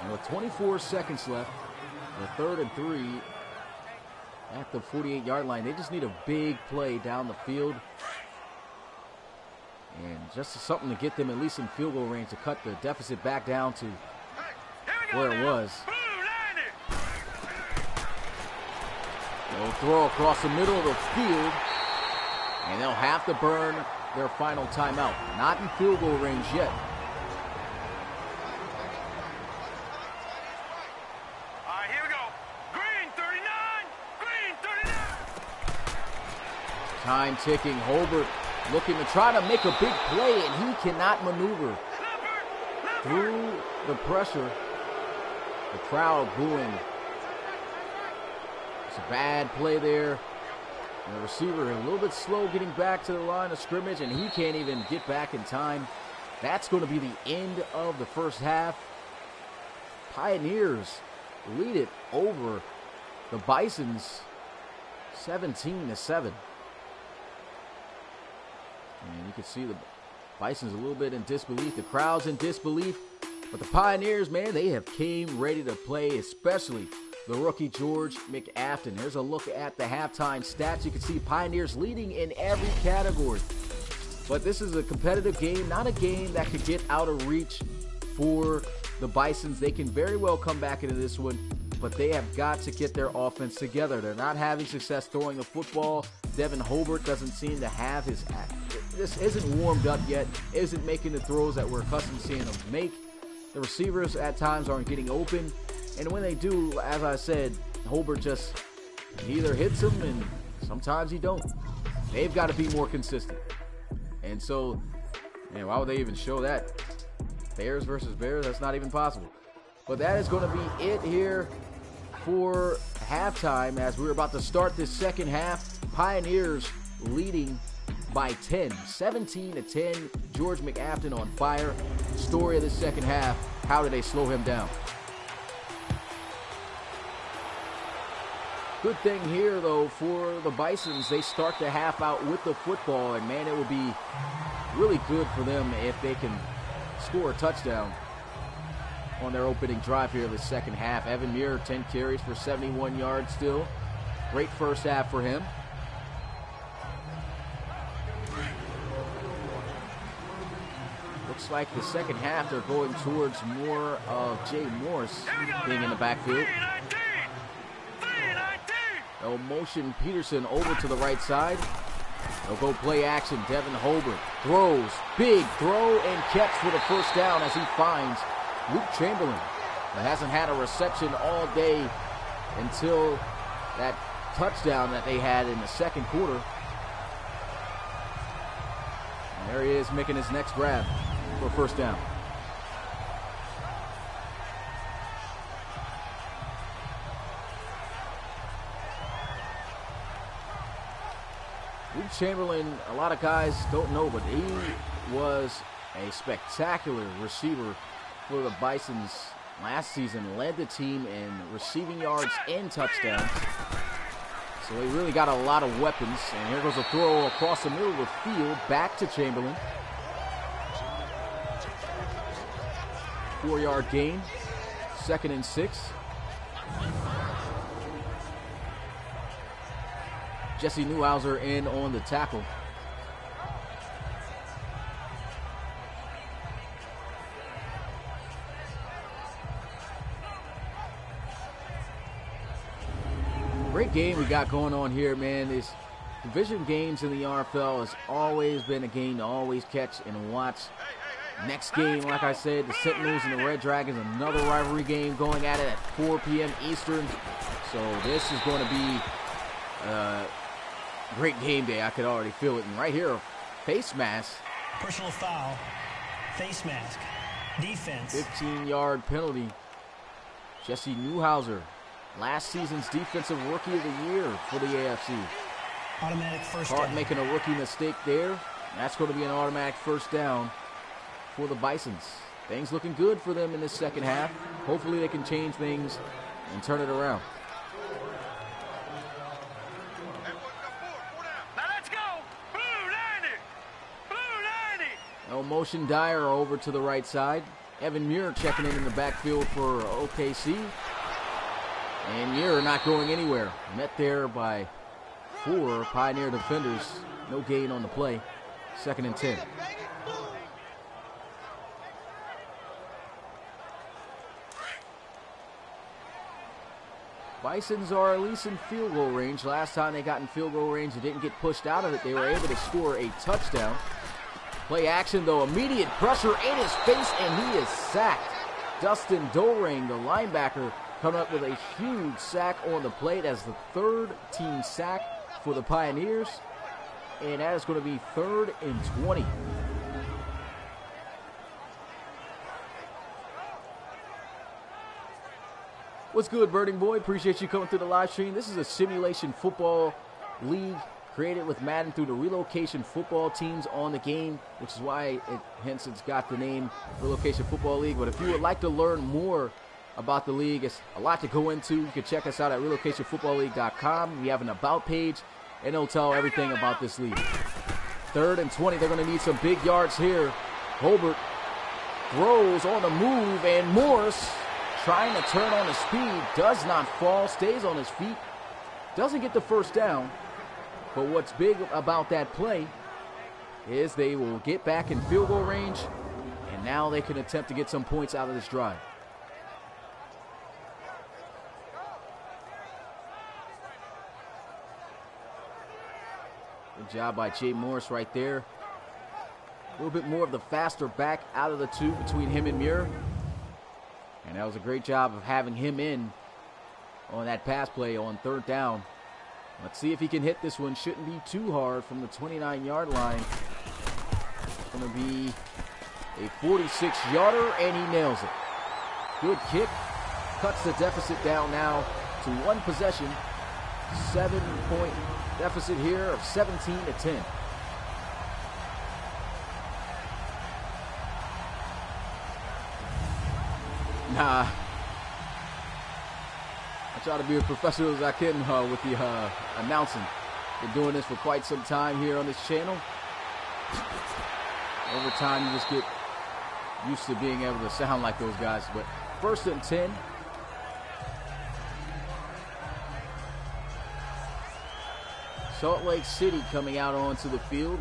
And with 24 seconds left, the 3rd and 3 at the 48-yard line. They just need a big play down the field. And just something to get them at least in field goal range to cut the deficit back down to where it was. They'll throw across the middle of the field, and they'll have to burn their final timeout. Not in field goal range yet. Time ticking. Holbert looking to try to make a big play, and he cannot maneuver through the pressure. The crowd booing. It's a bad play there. And the receiver a little bit slow getting back to the line of scrimmage, and he can't even get back in time. That's going to be the end of the first half. Pioneers lead it over the Bisons 17-7. And you can see the Bisons a little bit in disbelief. The crowd's in disbelief. But the Pioneers, man, they have came ready to play, especially the rookie George McAfton. Here's a look at the halftime stats. You can see Pioneers leading in every category. But this is a competitive game, not a game that could get out of reach for the Bisons. They can very well come back into this one, but they have got to get their offense together. They're not having success throwing the football. Devin Hobart doesn't seem to have his this isn't warmed up yet, isn't making the throws that we're accustomed to seeing him make. The receivers at times aren't getting open, and when they do, as I said, Hobart just either hits them and sometimes he don't. They've got to be more consistent. And so, man, why would they even show that? Bears versus Bears, that's not even possible. But that is going to be it here for halftime as we're about to start this second half. Pioneers leading by 10, 17-10. George McAfton on fire. Story of the second half, how did they slow him down? Good thing here, though, for the Bisons, they start the half out with the football, and man, it would be really good for them if they can score a touchdown on their opening drive here in the second half. Evan Muir, 10 carries for 71 yards still. Great first half for him. Looks like the second half they're going towards more of Jay Morris being in the backfield. They'll motion Peterson over to the right side. They'll go play action. Devin Hobart throws. Big throw and catch for the first down as he finds Luke Chamberlain, who hasn't had a reception all day until that touchdown that they had in the second quarter. And there he is making his next grab for a first down. Luke Chamberlain, a lot of guys don't know, but he was a spectacular receiver for the Bisons last season. Led the team in receiving yards and touchdowns. So he really got a lot of weapons. And here goes a throw across the middle of the field, back to Chamberlain. 4-yard gain, 2nd and 6. Jesse Newhouser in on the tackle. Great game we got going on here, man. These division games in the RFL has always been a game to always catch and watch. Next game, like I said, the Sentinels and the Red Dragons, another rivalry game going at it at 4 p.m. Eastern. So this is going to be great game day. I could already feel it. And right here, face mask. Personal foul, face mask, defense. 15-yard penalty. Jesse Newhouser, last season's defensive rookie of the year for the AFC. Automatic first Caught down. making a rookie mistake there. That's going to be an automatic first down for the Bisons. Things looking good for them in this second half. Hopefully they can change things and turn it around. No motion Dyer over to the right side. Evan Muir checking in the backfield for OKC. And Muir not going anywhere. Met there by 4 Pioneer defenders. No gain on the play. 2nd and 10. Bisons are at least in field goal range. Last time they got in field goal range and didn't get pushed out of it, they were able to score a touchdown. Play action, though. Immediate pressure in his face, and he is sacked. Dustin Dorang, the linebacker, coming up with a huge sack on the play. That's the 3rd team sack for the Pioneers. And that is going to be 3rd and 20. What's good, Birding Boy? Appreciate you coming through the live stream. This is a simulation football league created with Madden through the Relocation football teams on the game, which is why it's got the name Relocation Football League. But if you would like to learn more about the league. It's a lot to go into. You can check us out at relocationfootballleague.com. We have an about page, and it'll tell everything about this league. 3rd and 20. They're going to need some big yards here. Holbert throws on the move, and Morris trying to turn on his speed. Does not fall. Stays on his feet. Doesn't get the first down. But what's big about that play is they will get back in field goal range, and now they can attempt to get some points out of this drive. Good job by Jay Morris right there. A little bit more of the faster back out of the two between him and Muir. And that was a great job of having him in on that pass play on 3rd down. Let's see if he can hit this one. Shouldn't be too hard from the 29-yard line. It's going to be a 46-yarder, and he nails it. Good kick. Cuts the deficit down now to 1 possession. 7-point deficit here of 17-10. Nah. I try to be as professional as I can with the announcing. Been doing this for quite some time here on this channel. Over time, you just get used to being able to sound like those guys. But 1st and 10. Salt Lake City coming out onto the field.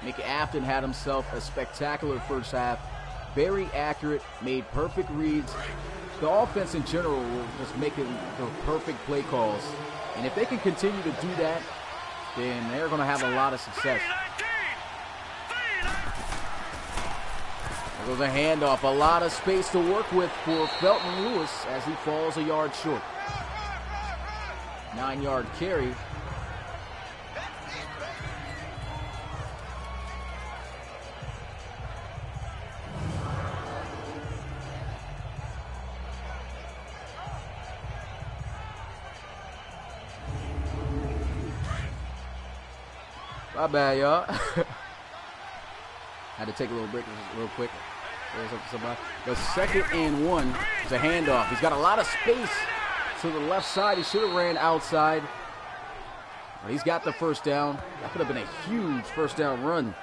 Mickey Afton had himself a spectacular first half. Very accurate, made perfect reads. The offense in general will just making the perfect play calls. And if they can continue to do that, then they're going to have a lot of success. There goes a handoff. A lot of space to work with for Felton Lewis as he falls a yard short. 9-yard carry. My bad, y'all. Had to take a little break real quick. The 2nd and 1 is a handoff. He's got a lot of space to the left side. He should have ran outside. But he's got the first down. That could have been a huge first down run.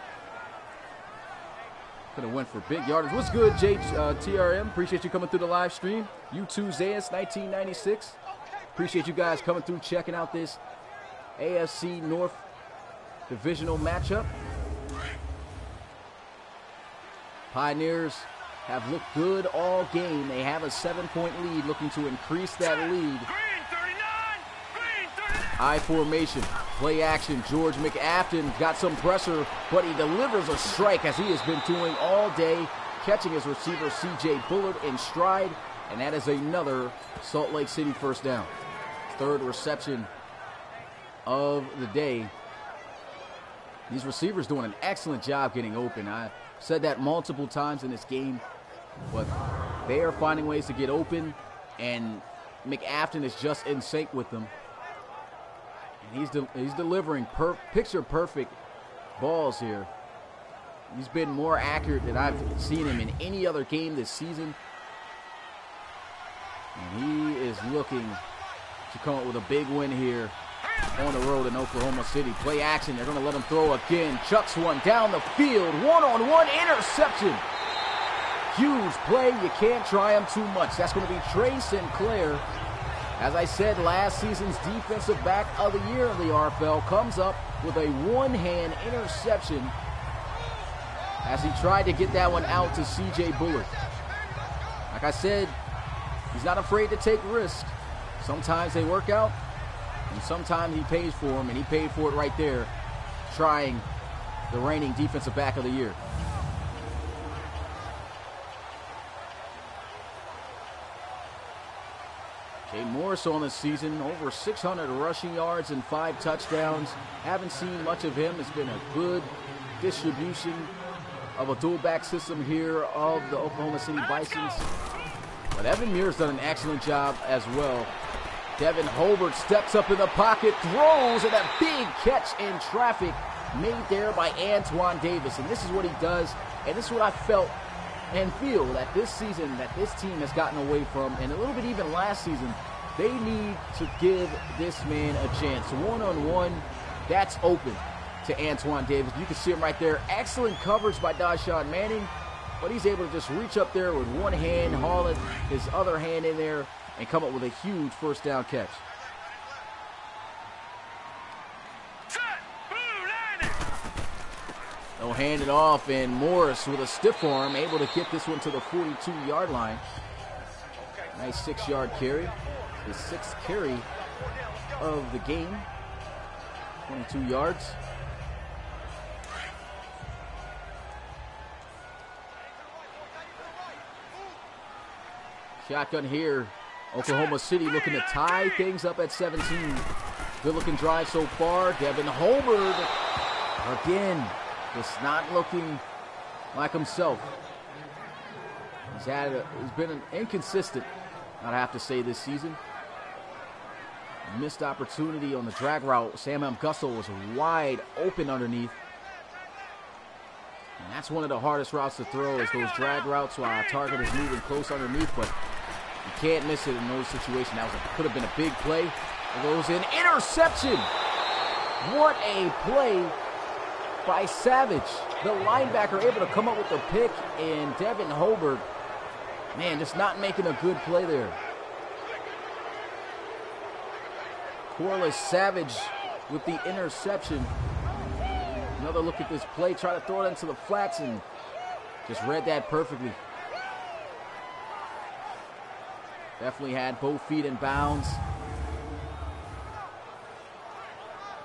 Could have went for big yardage. What's good, TRM? Appreciate you coming through the live stream. U2 Zayas 1996. Appreciate you guys coming through, checking out this AFC North divisional matchup. Pioneers have looked good all game. They have a 7-point lead, looking to increase that lead. I formation, play action. George McAfton got some pressure, but he delivers a strike as he has been doing all day, catching his receiver C.J. Bullard in stride, and that is another Salt Lake City first down. 3rd reception of the day. These receivers doing an excellent job getting open. I said that multiple times in this game, but they are finding ways to get open, and McAfton is just in sync with them. And he's delivering picture-perfect balls here. He's been more accurate than I've seen him in any other game this season. And he is looking to come up with a big win here on the road in Oklahoma City. Play action. They're going to let him throw again. Chucks one down the field. One-on-one interception. Huge play. You can't try him too much. That's going to be Trey Sinclair. As I said, last season's defensive back of the year in the RFL comes up with a one-hand interception as he tried to get that one out to C.J. Bullard. Like I said, he's not afraid to take risks. Sometimes they work out, and sometimes he pays for them, and he paid for it right there, trying the reigning defensive back of the year. Jay Morris on the season, over 600 rushing yards and 5 touchdowns. Haven't seen much of him. It's been a good distribution of a dual-back system here of the Oklahoma City Bisons. But Evan Muir's done an excellent job as well. Devin Holbert steps up in the pocket, throws, and a big catch in traffic made there by Antoine Davis. And this is what he does, and this is what I felt and feel that this season that this team has gotten away from, and a little bit even last season, they need to give this man a chance. One-on-one, that's open to Antoine Davis. You can see him right there. Excellent coverage by Dashawn Manning, but he's able to just reach up there with one hand, haul it, his other hand in there, and come up with a huge first down catch. They'll hand it off, and Morris with a stiff arm, able to get this one to the 42-yard line. Nice 6-yard carry. His 6th carry of the game. 22 yards. Shotgun here. Oklahoma City looking to tie things up at 17. Good looking drive so far. Devin Holbert again, just not looking like himself. He's been inconsistent, I'd have to say, this season. Missed opportunity on the drag route. Sam M. Gussel was wide open underneath. And that's one of the hardest routes to throw, is those drag routes while a target is moving close underneath, but you can't miss it in those situations. That could have been a big play. It goes in. Interception! What a play by Savage. The linebacker able to come up with the pick, and Devin Holbert, man, just not making a good play there. Corliss Savage with the interception. Another look at this play. Try to throw it into the flats and just read that perfectly. Definitely had both feet in bounds.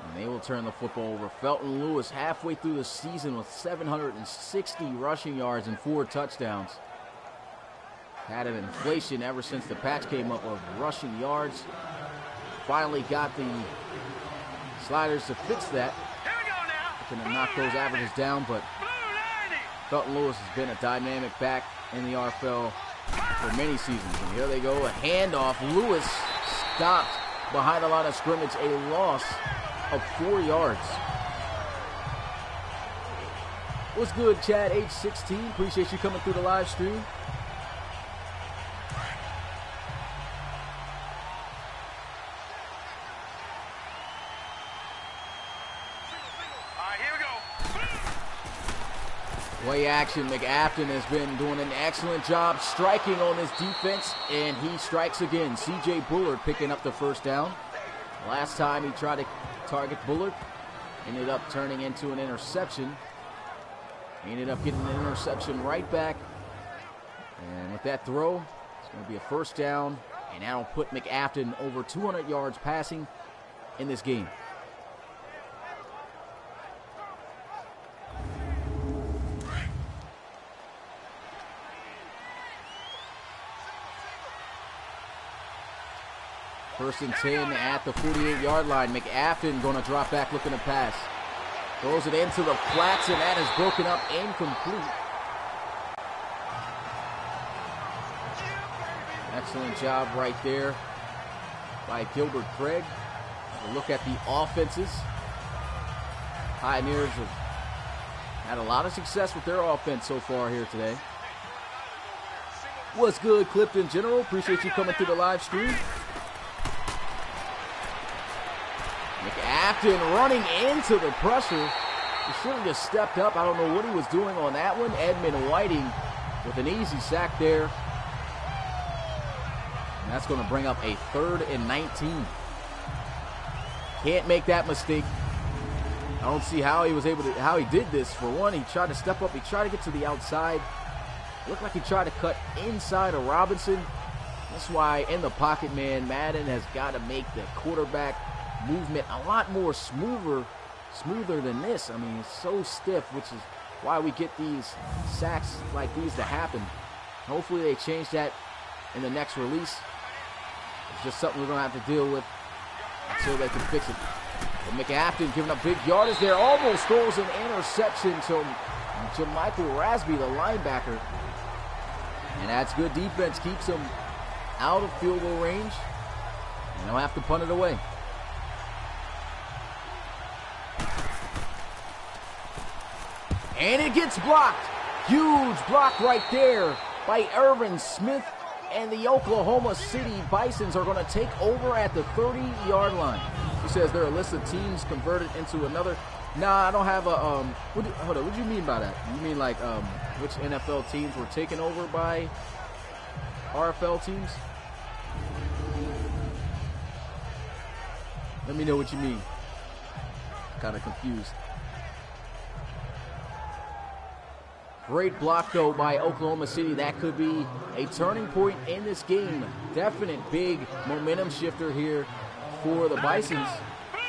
And they will turn the football over. Felton Lewis halfway through the season with 760 rushing yards and 4 touchdowns. Had an inflation ever since the patch came up of rushing yards. Finally got the sliders to fix that. Going to knock those averages down, but Felton Lewis has been a dynamic back in the RFL for many seasons. And here they go, a handoff. Lewis stopped behind the line of scrimmage, a loss of 4 yards. What's good, Chad, age 16? Appreciate you coming through the live stream. Play action. McAfton has been doing an excellent job striking on this defense, and he strikes again. C.J. Bullard picking up the first down. Last time he tried to target Bullard, ended up turning into an interception. He ended up getting an interception right back. And with that throw, it's going to be a first down, and that'll put McAfton over 200 yards passing in this game. First and 10 at the 48-yard line. McAfton going to drop back looking to pass. Throws it into the flats, and that is broken up, incomplete. Excellent job right there by Gilbert Craig. We'll look at the offenses. Pioneers have had a lot of success with their offense so far here today. What's good, Clifton General? Appreciate you coming through the live stream. McAfton running into the pressure. He should have just stepped up. I don't know what he was doing on that one. Edmund Whiting with an easy sack there. And that's going to bring up a 3rd and 19. Can't make that mistake. I don't see how he was able to, how he did this. For one, he tried to step up. He tried to get to the outside. Looked like he tried to cut inside of Robinson. That's why in the pocket, man, Madden has got to make the quarterback movement a lot more smoother than this. I mean, it's so stiff, which is why we get these sacks like these to happen. Hopefully they change that in the next release. It's just something we're going to have to deal with until they can fix it. But McAfton giving up big yardage there, almost throws an interception to Jermichael Rasby, the linebacker. And that's good defense, keeps him out of field goal range, and they'll have to punt it away. And it gets blocked. Huge block right there by Irvin Smith. And the Oklahoma City Bisons are going to take over at the 30-yard line. He says there are a list of teams converted into another. Nah, I don't have a, hold on, what do you mean by that? You mean like, which NFL teams were taken over by RFL teams? Let me know what you mean. Kind of confused. Great block, though, by Oklahoma City. That could be a turning point in this game. Definite big momentum shifter here for the Bisons.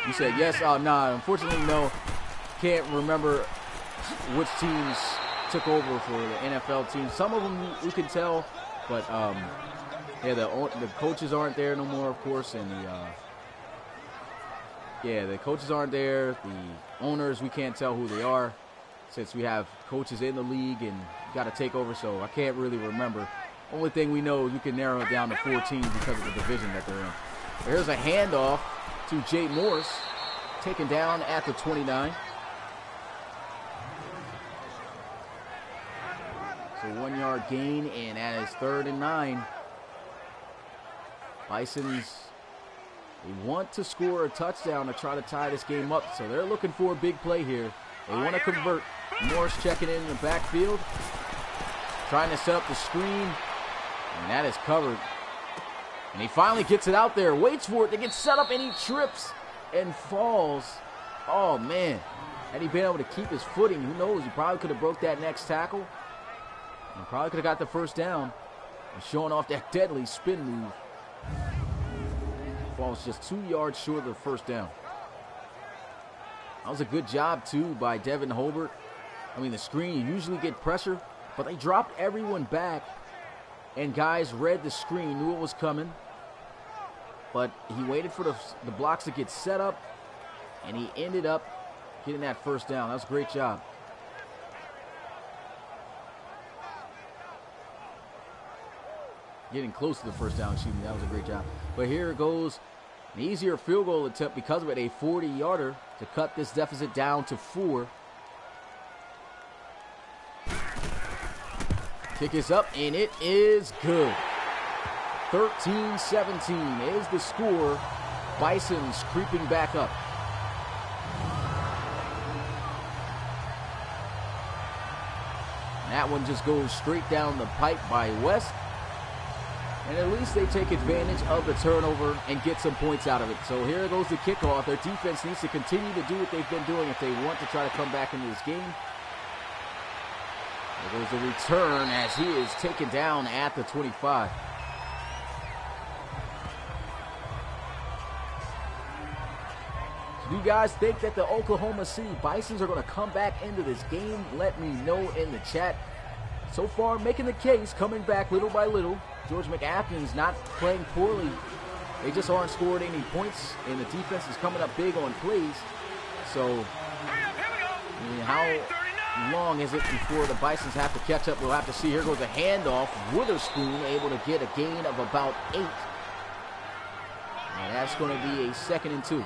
You said yes. Nah, unfortunately, no. Can't remember which teams took over for the NFL teams. Some of them we can tell, but yeah, the coaches aren't there no more, of course, and the coaches aren't there. The owners, we can't tell who they are, since we have coaches in the league and got to take over, so I can't really remember. Only thing we know is we can narrow it down to 4 teams because of the division that they're in. Here's a handoff to Jay Morris, taken down at the 29. So 1-yard gain, and that is 3rd and 9. Bisons, they want to score a touchdown to try to tie this game up, so they're looking for a big play here. They want to convert. Morris checking in the backfield, trying to set up the screen, and that is covered. And he finally gets it out there, waits for it to get set up, and he trips and falls. Oh, man. Had he been able to keep his footing, who knows? He probably could have broke that next tackle. And probably could have got the first down. And showing off that deadly spin move. Falls just 2 yards short of the first down. That was a good job, too, by Devin Holbert. I mean, the screen, you usually get pressure, but they dropped everyone back. And guys read the screen, knew it was coming. But he waited for the blocks to get set up, and he ended up getting that first down. That was a great job. Getting close to the first down, excuse me. That was a great job. But here goes an easier field goal attempt because of it, a 40-yarder to cut this deficit down to 4. Kick is up, and it is good. 13-17 is the score. Bisons creeping back up. And that one just goes straight down the pipe by West. And at least they take advantage of the turnover and get some points out of it. So here goes the kickoff. Their defense needs to continue to do what they've been doing if they want to try to come back into this game. There goes the return as he is taken down at the 25. So do you guys think that the Oklahoma City Bisons are going to come back into this game? Let me know in the chat. So far, making the case, coming back little by little. George McAfeen's not playing poorly. They just aren't scoring any points, and the defense is coming up big on plays. So, how long is it before the Bisons have to catch up? We'll have to see. Here goes a handoff. Witherspoon able to get a gain of about 8. And that's going to be a 2nd and 2.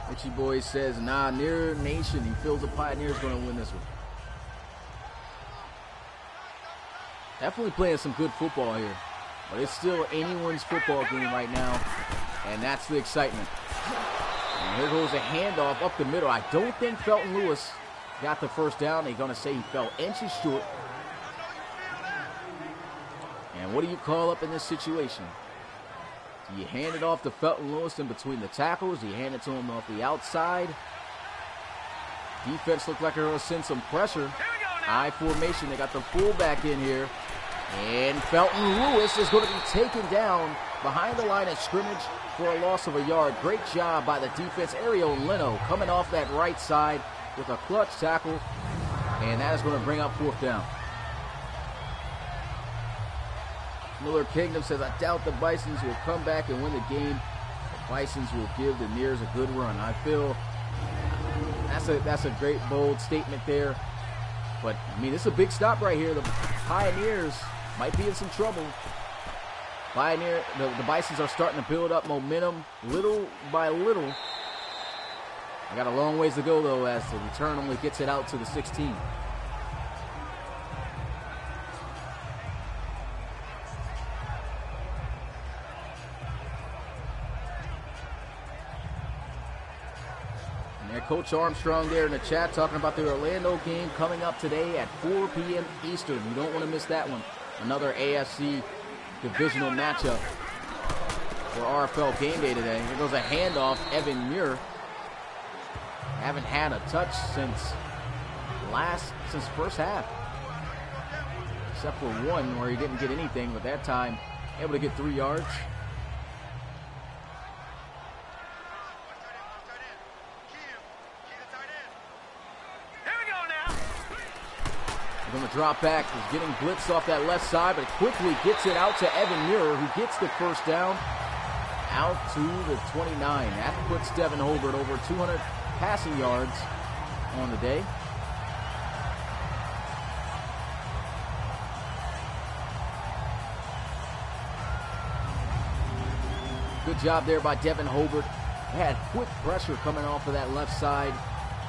Richie Boy says, nah, Near Nation. He feels the Pioneers going to win this one. Definitely playing some good football here. But it's still anyone's football game right now. And that's the excitement. And here goes a handoff up the middle. I don't think Felton Lewis got the first down. They're going to say he fell inches short. And what do you call up in this situation? Do you hand it off to Felton Lewis in between the tackles? Do you hand it to him off the outside? Defense looked like they're going to send some pressure. High formation. They got the fullback in here. And Felton Lewis is going to be taken down behind the line of scrimmage for a loss of a yard. Great job by the defense. Ariel Leno coming off that right side with a clutch tackle. And that is going to bring up 4th down. Miller Kingdom says, I doubt the Bisons will come back and win the game. The Bisons will give the Nears a good run. I feel that's a great, bold statement there. But, I mean, it's a big stop right here. The Pioneers might be in some trouble. The Bisons are starting to build up momentum little by little. I got a long ways to go, though, as the return only gets it out to the 16. And Coach Armstrong there in the chat talking about the Orlando game coming up today at 4 p.m. Eastern. You don't want to miss that one. Another AFC divisional matchup for RFL game day today. Here goes a handoff, Evan Muir. Haven't had a touch since first half. Except for one where he didn't get anything, but that time able to get 3 yards. Going to drop back. He's getting blitzed off that left side, but quickly gets it out to Evan Muir, who gets the first down out to the 29. That puts Devin Hobart over 200 passing yards on the day. Good job there by Devin Hobart. He had quick pressure coming off of that left side.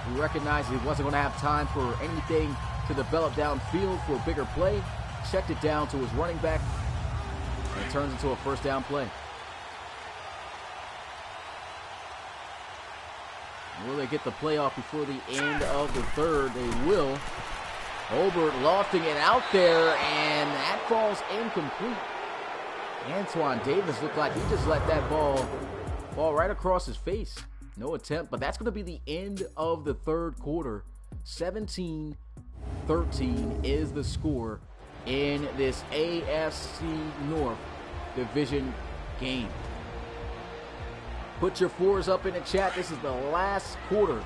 He recognized he wasn't going to have time for anything to develop downfield for a bigger play. Checked it down to his running back, and it turns into a first down play. Will they get the play off before the end of the third? They will. Hobart lofting it out there, and that falls incomplete. Antoine Davis looked like he just let that ball fall right across his face. No attempt, but that's going to be the end of the third quarter. 17-13 is the score in this AFC North division game. Put your fours up in the chat. This is the last quarter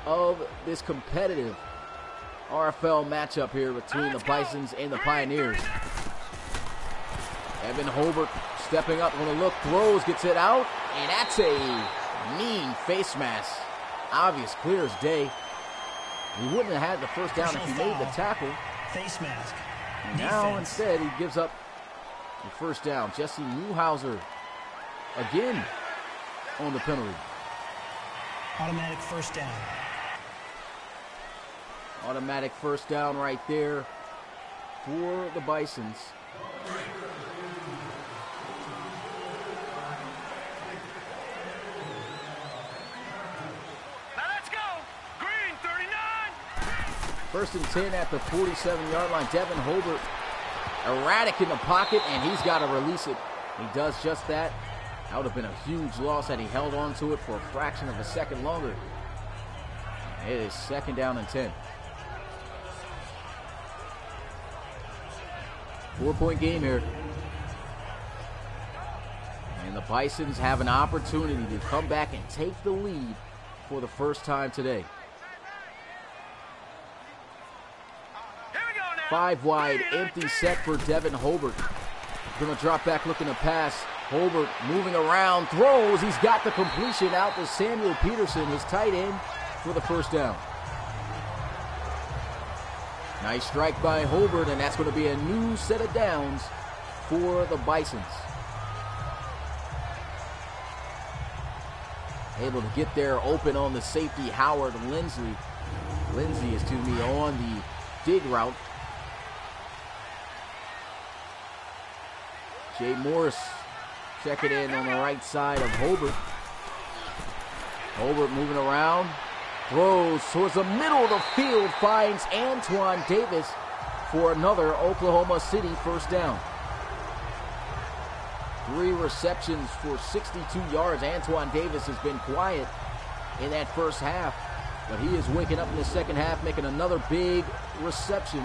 of this competitive RFL matchup here between the Bisons and the Pioneers. Evan Hobart stepping up, going to look, throws, gets it out, and that's a mean face mask. Obvious, clear as day. He wouldn't have had the first down if he made the tackle. Face mask. And now instead he gives up the first down. Jesse Newhouser again on the penalty. Automatic first down. Automatic first down right there for the Bisons. First and 10 at the 47-yard line. Devin Hobart erratic in the pocket, and he's got to release it. He does just that. That would have been a huge loss had he held on to it for a fraction of a second longer. It is second down and 10. 4-point game here. And the Bisons have an opportunity to come back and take the lead for the first time today. 5 wide, empty set for Devin Hobart. Going to drop back looking to pass. Hobart moving around, throws. He's got the completion out to Samuel Peterson, his tight end, for the first down. Nice strike by Hobart, and that's going to be a new set of downs for the Bisons. Able to get there open on the safety, Howard Lindsey. Lindsey is on the dig route. Jay Morris check it in on the right side of Hobart. Hobart moving around. Throws towards the middle of the field. Finds Antoine Davis for another Oklahoma City first down. 3 receptions for 62 yards. Antoine Davis has been quiet in that first half, but he is waking up in the second half, making another big reception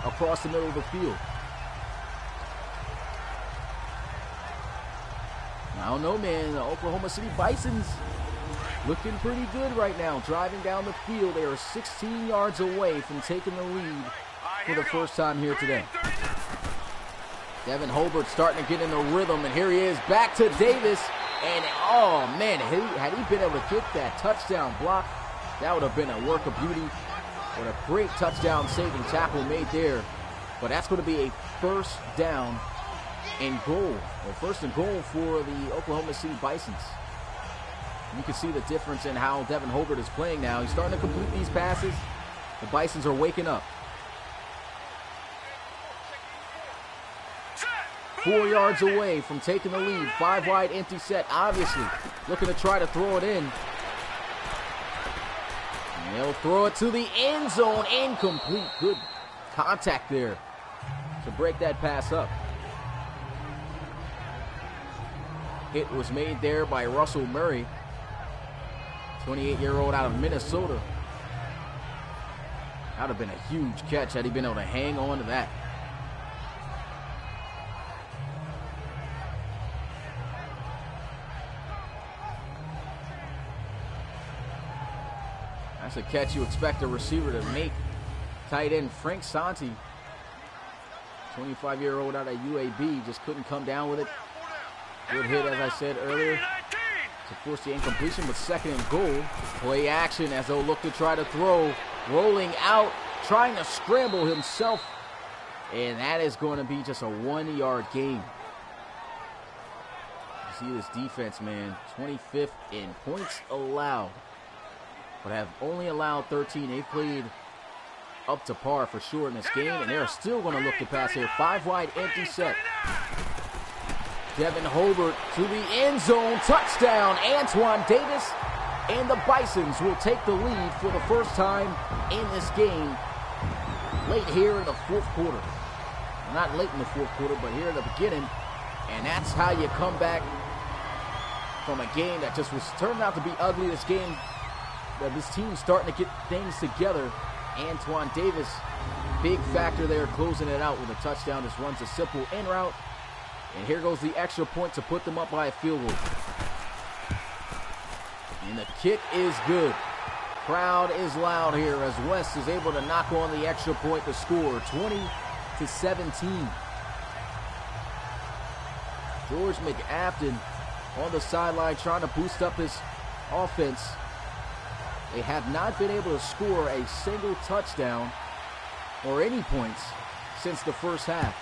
across the middle of the field. I don't know, man. The Oklahoma City Bisons looking pretty good right now. Driving down the field, they are 16 yards away from taking the lead for the first time here today. Devin Hobart starting to get in the rhythm, and here he is back to Davis. And, oh, man, had he been able to get that touchdown block, that would have been a work of beauty. What a great touchdown saving tackle made there. But that's going to be a first down and goal, or first and goal for the Oklahoma City Bisons. You can see the difference in how Devin Hobart is playing now. He's starting to complete these passes. The Bisons are waking up. 4 yards away from taking the lead. 5 wide empty set, obviously looking to try to throw it in. And they'll throw it to the end zone. Incomplete. Good contact there to break that pass up. Hit was made there by Russell Murray, 28-year-old out of Minnesota. That would have been a huge catch had he been able to hang on to that. That's a catch you expect a receiver to make. Tight end Frank Santi, 25-year-old out of UAB, just couldn't come down with it. Good hit, as I said earlier, to force the incompletion, but second and goal. Play action as they'll look to try to throw. Rolling out, trying to scramble himself. And that is going to be just a 1-yard gain. You see this defense, man. 25th in points allowed, but have only allowed 13. They've played up to par for sure in this game, and they're still going to look to pass here. 5 wide empty set. Devin Hobart to the end zone. Touchdown, Antoine Davis. And the Bisons will take the lead for the first time in this game late here in the fourth quarter. Well, not late in the fourth quarter, but here in the beginning. And that's how you come back from a game that just was turned out to be ugly. This game, this team's starting to get things together. Antoine Davis, big factor there, closing it out with a touchdown. Just runs a simple in route. And here goes the extra point to put them up by a field goal. And the kick is good. Crowd is loud here as West is able to knock on the extra point to score. 20-17. George McAfton on the sideline trying to boost up his offense. They have not been able to score a single touchdown or any points since the first half.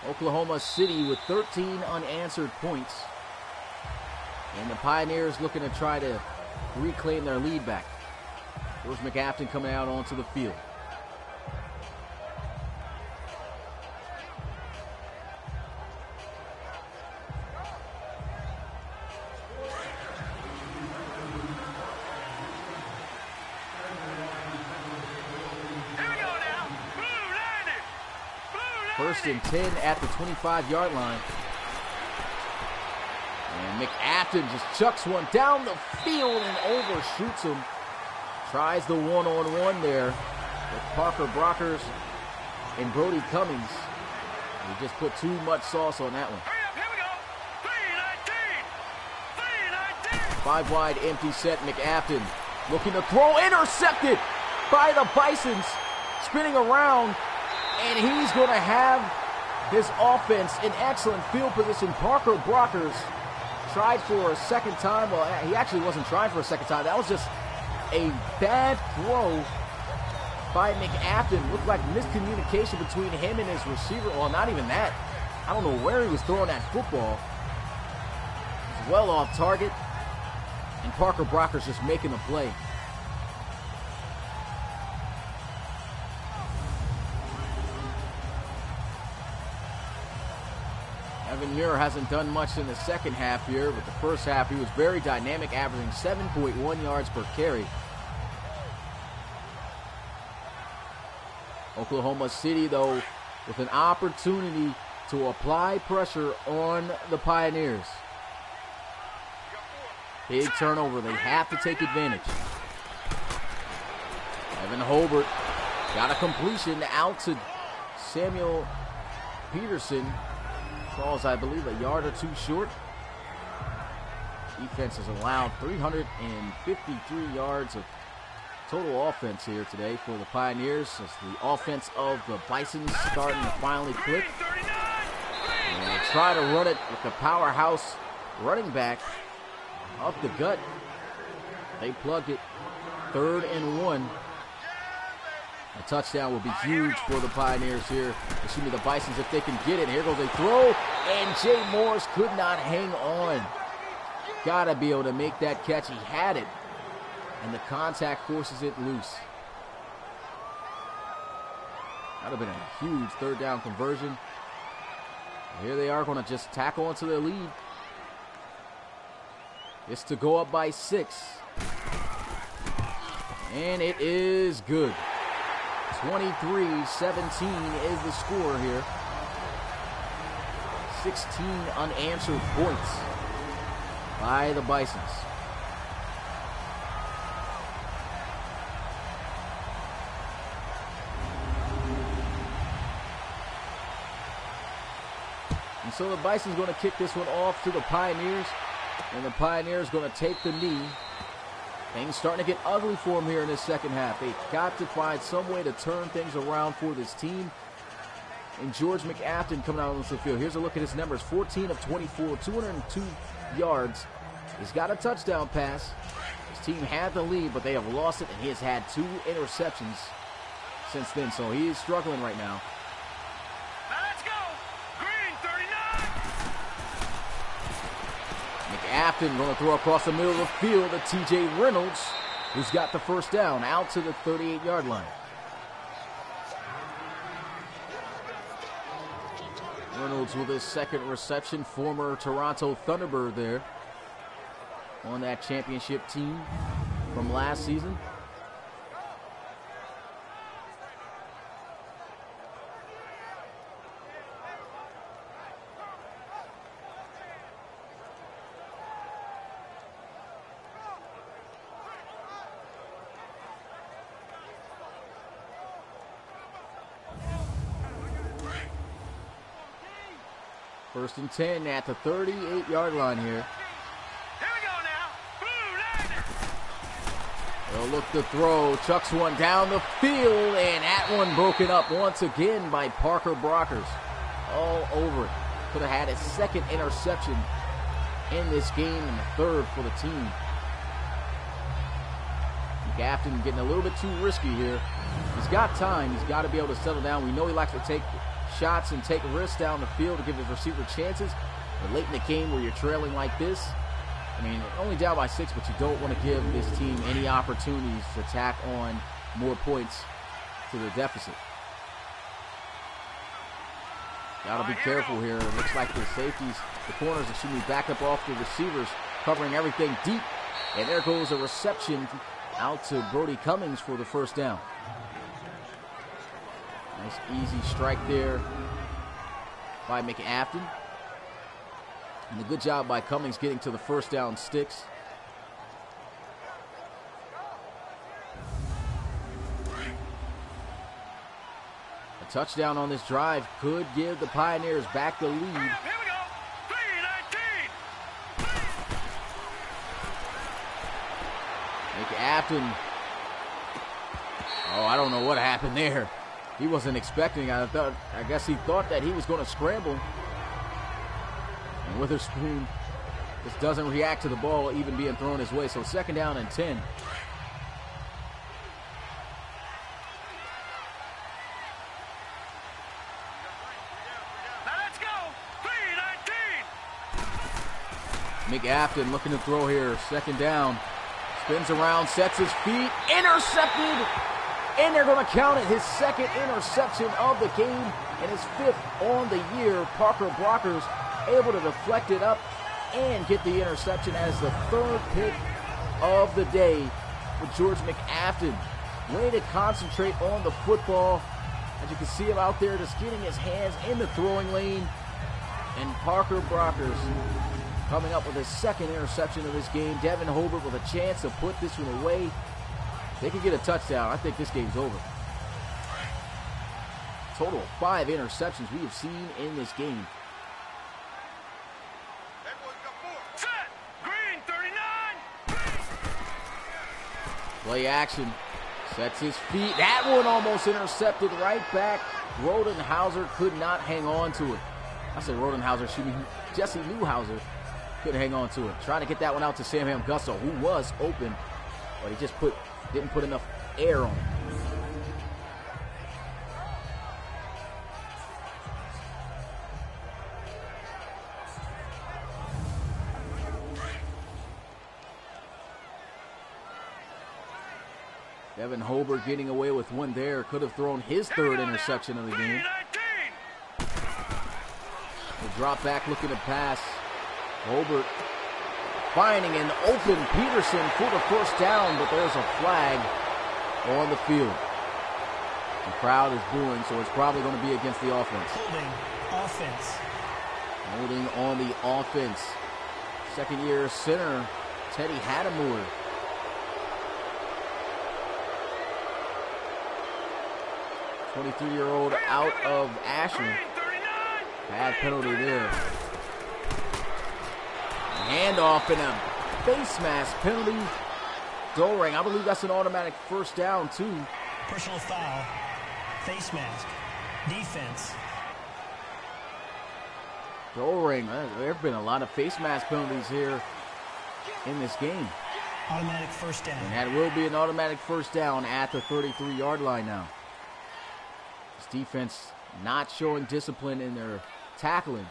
Oklahoma City with 13 unanswered points. And the Pioneers looking to try to reclaim their lead back. George McAfton coming out onto the field. First and 10 at the 25-yard line. And McAfton just chucks one down the field and overshoots him. Tries the one-on-one there with Parker Brockers and Brody Cummings. He just put too much sauce on that one. Here we go. 3-19. 5 wide empty set. McAfton looking to throw. Intercepted by the Bisons. Spinning around. And he's going to have his offense in excellent field position. Parker Brockers tried for a second time. Well, he actually wasn't trying for a second time. That was just a bad throw by McAfton. Looked like miscommunication between him and his receiver. Well, not even that. I don't know where he was throwing that football. It's well off target. And Parker Brockers just making the play. Evan Muir hasn't done much in the second half here, but the first half he was very dynamic, averaging 7.1 yards per carry. Oklahoma City, though, with an opportunity to apply pressure on the Pioneers. Big turnover. They have to take advantage. Evan Hobart got a completion out to Samuel Peterson. Falls, I believe, a yard or two short. Defense has allowed 353 yards of total offense here today for the Pioneers. As the offense of the Bisons starting to finally click. And they try to run it with the powerhouse running back up the gut. They plugged it. 3rd and 1. A touchdown will be huge for the Pioneers here. Excuse me, the Bisons, if they can get it. Here goes a throw, and Jay Morris could not hang on. Gotta be able to make that catch. He had it, and the contact forces it loose. That would have been a huge third down conversion. Here they are going to just tackle onto their lead. It's to go up by 6. And it is good. 23-17 is the score here. 16 unanswered points by the Bisons. And so the Bison's going to kick this one off to the Pioneers. And the Pioneers going to take the knee. Things starting to get ugly for them here in this second half. They've got to find some way to turn things around for this team. And George McAfton coming out on the field. Here's a look at his numbers. 14 of 24, 202 yards. He's got a touchdown pass. His team had the lead, but they have lost it, and he has had 2 interceptions since then. So he is struggling right now. Let's go. Green 39. McAfton going to throw across the middle of the field to T.J. Reynolds, who's got the first down out to the 38-yard line. Reynolds with his second reception, former Toronto Thunderbird there on that championship team from last season. First and 10 at the 38-yard line here. Here we go now. Blue line. They'll look to throw. Chucks one down the field, and that one broken up once again by Parker Brockers. All over it. Could have had his second interception in this game and the third for the team. McAfton getting a little bit too risky here. He's got time. He's got to be able to settle down. We know he likes to take shots and take risks down the field to give his receiver chances. But late in the game where you're trailing like this, I mean, only down by 6, but you don't want to give this team any opportunities to tack on more points to the deficit. Got to be careful here. It looks like the safeties, the corners, back up off the receivers, covering everything deep. And there goes a reception out to Brody Cummings for the first down. Nice easy strike there by McAfton. And a good job by Cummings getting to the first down sticks. A touchdown on this drive could give the Pioneers back the lead. Here we go. 3-19. McAfton. Oh, I don't know what happened there. He wasn't expecting. I guess he thought that he was going to scramble. And Witherspoon just doesn't react to the ball even being thrown his way. So second down and 10. Now let's go. 3-19. McAfton looking to throw here. Second down. Spins around, sets his feet. Intercepted. And they're going to count it. His second interception of the game and his 5th on the year. Parker Brockers able to deflect it up and get the interception as the 3rd pick of the day for George McAfton. Way to concentrate on the football. As you can see him out there just getting his hands in the throwing lane. And Parker Brockers coming up with his second interception of this game. Devin Hobart with a chance to put this one away. They can get a touchdown. I think this game's over. Total of 5 interceptions we have seen in this game. Set. Green 39. Play action. Sets his feet. That one almost intercepted right back. Rodenhauser could not hang on to it. I said Rodenhauser, Jesse Newhauser couldn't hang on to it. Trying to get that one out to Sam Hamgusso, who was open, but he just didn't put enough air on it. Evan Hobart getting away with one there. Could have thrown his third interception of the game. The drop back looking to pass. Hobart finding an open Peterson for the first down, but there's a flag on the field. The crowd is booing, so it's probably going to be against the offense. Holding offense. Holding on the offense. Second-year center, Teddy Hattemore. '23-year-old out of Ashland. Bad penalty there. Handoff and a face mask penalty. Goal ring. I believe that's an automatic first down, too. Personal foul. Face mask. Defense. Goal ring. There have been a lot of face mask penalties here in this game. Automatic first down. And that will be an automatic first down at the 33-yard line now. This defense not showing discipline in their tackling.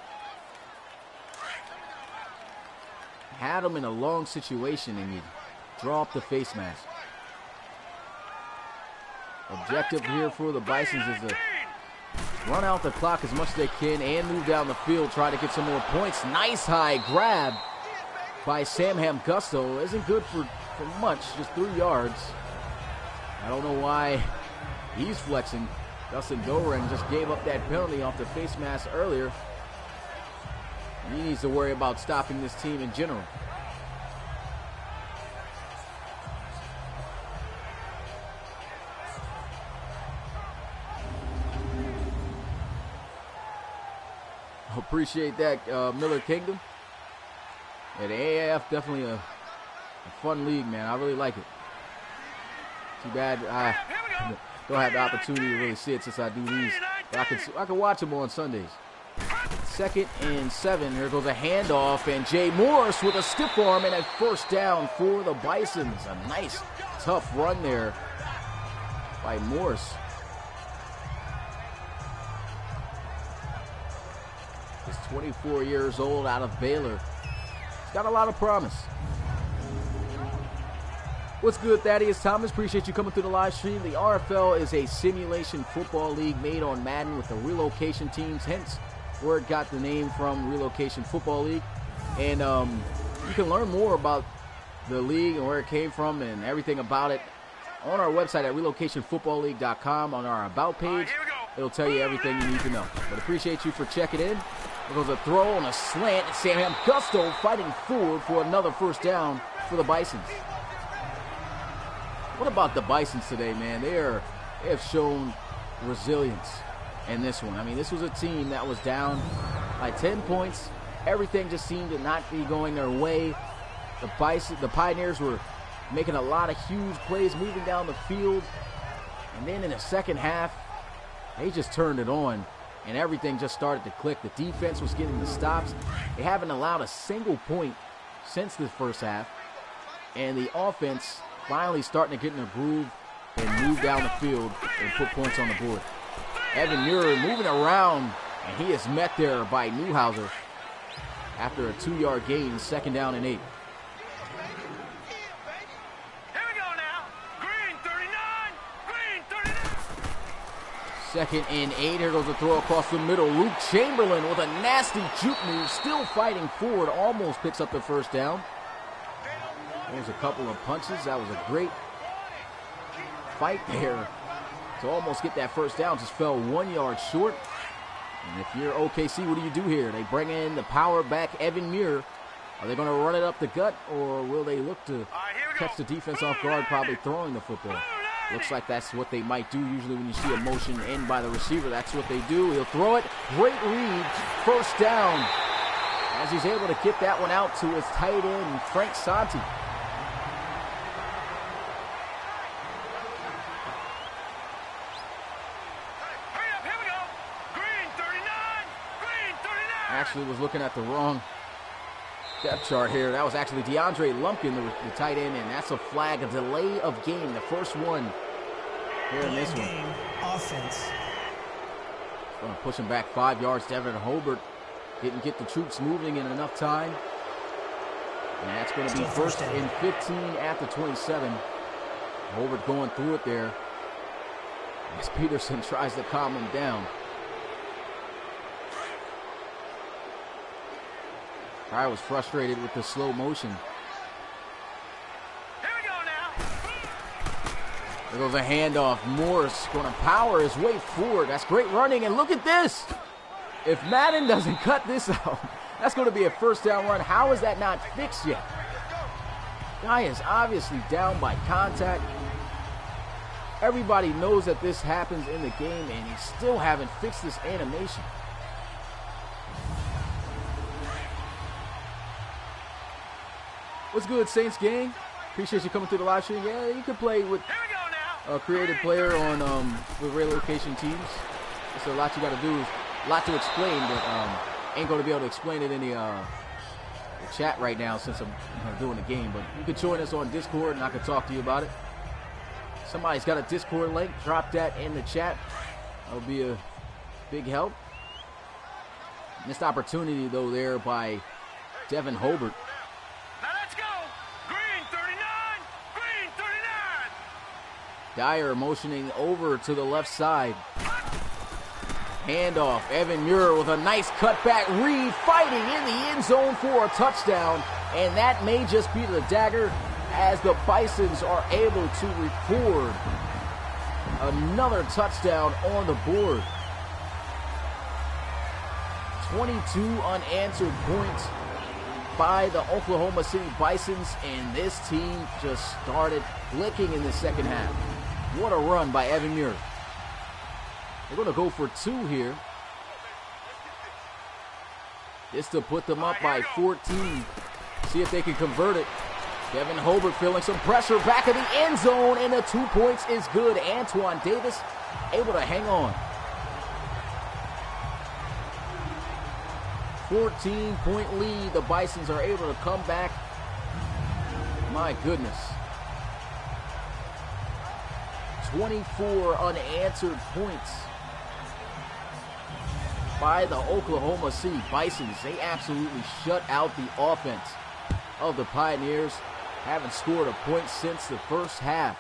Had them in a long situation and you draw up the face mask. Objective here for the Bisons is to run out the clock as much as they can and move down the field, try to get some more points. Nice high grab by Sam Hamgusto. Isn't good for much, just 3 yards. I don't know why he's flexing. Dustin Goring just gave up that penalty off the face mask earlier. He needs to worry about stopping this team in general. Appreciate that, Miller Kingdom. Yeah, the AAF definitely a fun league, man. I really like it. Too bad I don't have the opportunity to really see it since I do these. But I can watch them on Sundays. 2nd and 7. Here goes a handoff, and Jay Morris with a stiff arm and a first down for the Bisons. A nice, tough run there by Morris. He's 24 years old, out of Baylor. He's got a lot of promise. What's good, Thaddeus Thomas? Appreciate you coming through the live stream. The RFL is a simulation football league made on Madden with the relocation teams, hence where it got the name from, Relocation Football League. And you can learn more about the league and where it came from and everything about it on our website at relocationfootballleague.com. On our About page, it'll tell you everything you need to know. But appreciate you for checking in. There goes a throw on a slant. Sam Hamgusto fighting forward for another first down for the Bisons. What about the Bisons today, man? They have shown resilience in this one. I mean, this was a team that was down by 10 points. Everything just seemed to not be going their way. The Pioneers were making a lot of huge plays, moving down the field. And then in the second half, they just turned it on, and everything just started to click. The defense was getting the stops. They haven't allowed a single point since the first half. And the offense finally starting to get in a groove and move down the field and put points on the board. Evan Muir moving around, and he is met there by Newhouser after a 2-yard gain, 2nd down and 8. Here we go now. Green 39. Green 39. 2nd and 8. Here goes a throw across the middle. Luke Chamberlain with a nasty juke move, still fighting forward, almost picks up the first down. There's a couple of punches. That was a great fight there to almost get that first down. Just fell 1 yard short. And if you're OKC, what do you do here? They bring in the power back, Evan Muir. Are they going to run it up the gut, or will they look to catch the defense off guard, probably throwing the football? Looks like that's what they might do. Usually when you see a motion in by the receiver, that's what they do. He'll throw it. Great read. First down. As he's able to get that one out to his tight end, Frank Santi. Actually was looking at the wrong depth chart here. That was actually DeAndre Lumpkin, the tight end, and that's a flag, a delay of game, the first one here in this one. Offense. Going to push him back 5 yards. Devin Hobart didn't get the troops moving in enough time. And that's going to be 1st and 15 at the 27. Hobart going through it there as Peterson tries to calm him down. Pryor was frustrated with the slow motion. Here we go now. There goes a handoff. Morris going to power his way forward. That's great running, and look at this. If Madden doesn't cut this out, that's going to be a first down run. How is that not fixed yet? Guy is obviously down by contact. Everybody knows that this happens in the game, and he still haven't fixed this animation. What's good, Saints gang? Appreciate you coming through the live stream. Yeah, you can play with a creative player on with relocation teams. There's a lot you got to do, a lot to explain, but ain't going to be able to explain it in the chat right now since I'm doing the game. But you can join us on Discord, and I can talk to you about it. Somebody's got a Discord link. Drop that in the chat. That'll be a big help. Missed opportunity, though, there by Devin Hobart. Now let's go. Green 39. Green 39. Dyer motioning over to the left side. Handoff. Evan Muir with a nice cutback read, fighting in the end zone for a touchdown. And that may just be the dagger as the Bisons are able to record another touchdown on the board. 22 unanswered points by the Oklahoma City Bisons, and this team just started clicking in the second half. What a run by Evan Muir. They're going to go for 2 here. This to put them up by 14. See if they can convert it. Devin Hobart feeling some pressure back of the end zone, and the 2 points is good. Antoine Davis able to hang on. 14-point lead. The Bisons are able to come back. My goodness. 24 unanswered points by the Oklahoma City Bisons. They absolutely shut out the offense of the Pioneers. Haven't scored a point since the first half.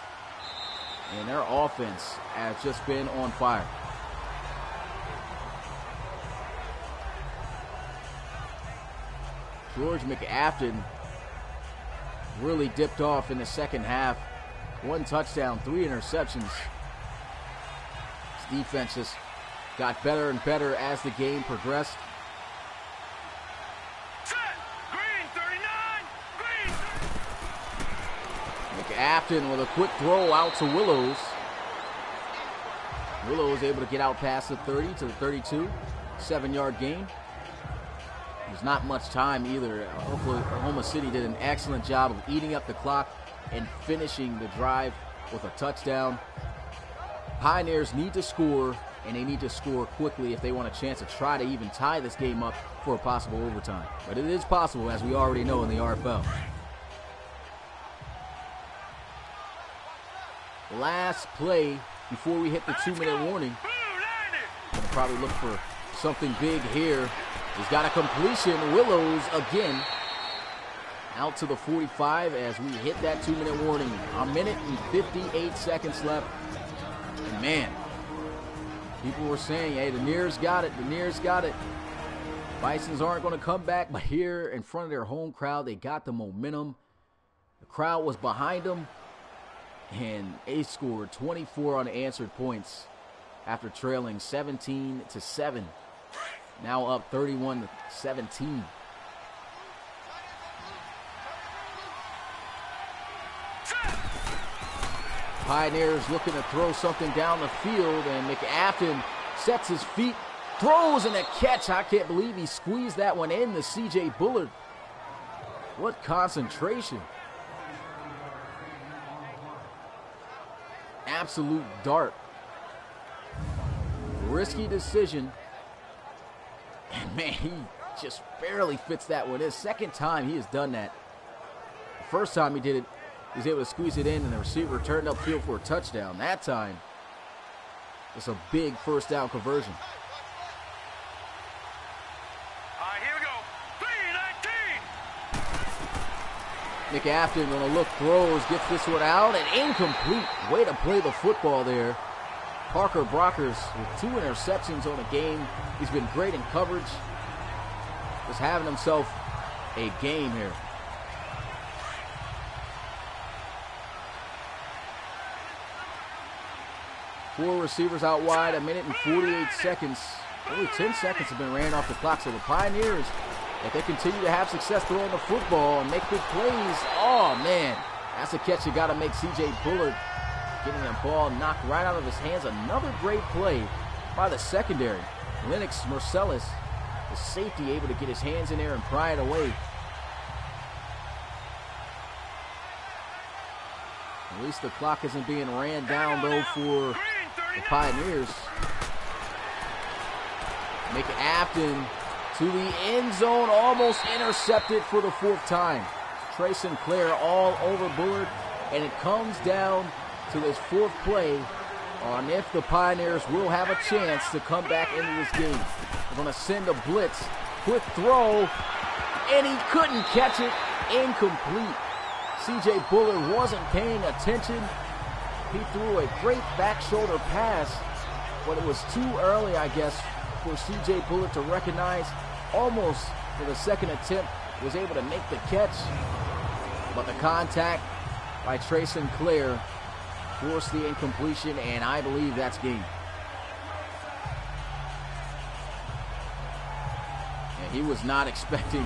And their offense has just been on fire. George McAfton really dipped off in the second half. 1 touchdown, 3 interceptions. His defense just got better and better as the game progressed. Green 39. Green. McAfton with a quick throw out to Willows. Willows able to get out past the 30 to the 32. 7-yard gain. There's not much time either. Oklahoma City did an excellent job of eating up the clock and finishing the drive with a touchdown. Pioneers need to score, and they need to score quickly if they want a chance to try to even tie this game up for a possible overtime. But it is possible, as we already know in the RFL. Last play before we hit the 2-minute warning. Gonna probably look for something big here. He's got a completion. Willows again out to the 45 as we hit that 2-minute warning. 1 minute and 58 seconds left. And man, people were saying, hey, the Nears got it. The Nears got it. Bisons aren't going to come back, but here in front of their home crowd, they got the momentum. The crowd was behind them, and they scored 24 unanswered points after trailing 17-7. Now up 31-17. Pioneers looking to throw something down the field, and McAfton sets his feet, throws, and a catch. I can't believe he squeezed that one in to C.J. Bullard. What concentration. Absolute dart. Risky decision. And man, he just barely fits that one in. Second time he has done that. The first time he did it, he was able to squeeze it in, and the receiver turned upfield for a touchdown. That time, it's a big first down conversion. Here we go. 3-19. McAfton gonna look, throws, gets this one out, and incomplete. Way to play the football there. Parker Brockers with 2 interceptions on the game. He's been great in coverage. Just having himself a game here. Four receivers out wide, 1:48 seconds. Only 10 seconds have been ran off the clock. So the Pioneers, if they continue to have success throwing the football and make big plays, oh man, that's a catch you got to make. C.J. Bullard getting a ball knocked right out of his hands. Another great play by the secondary. Lennox Marcellus, the safety, able to get his hands in there and pry it away. At least the clock isn't being ran down, though, for the Pioneers. McAfton to the end zone, almost intercepted for the 4th time. Trey Sinclair all over Bullard, and it comes down to this 4th play on if the Pioneers will have a chance to come back into this game. They're going to send a blitz, quick throw, and he couldn't catch it, incomplete. C.J. Bullard wasn't paying attention. He threw a great back shoulder pass, but it was too early, I guess, for C.J. Bullard to recognize. Almost for the second attempt, was able to make the catch, but the contact by Trey Sinclair forced the incompletion, and I believe that's game. And he was not expecting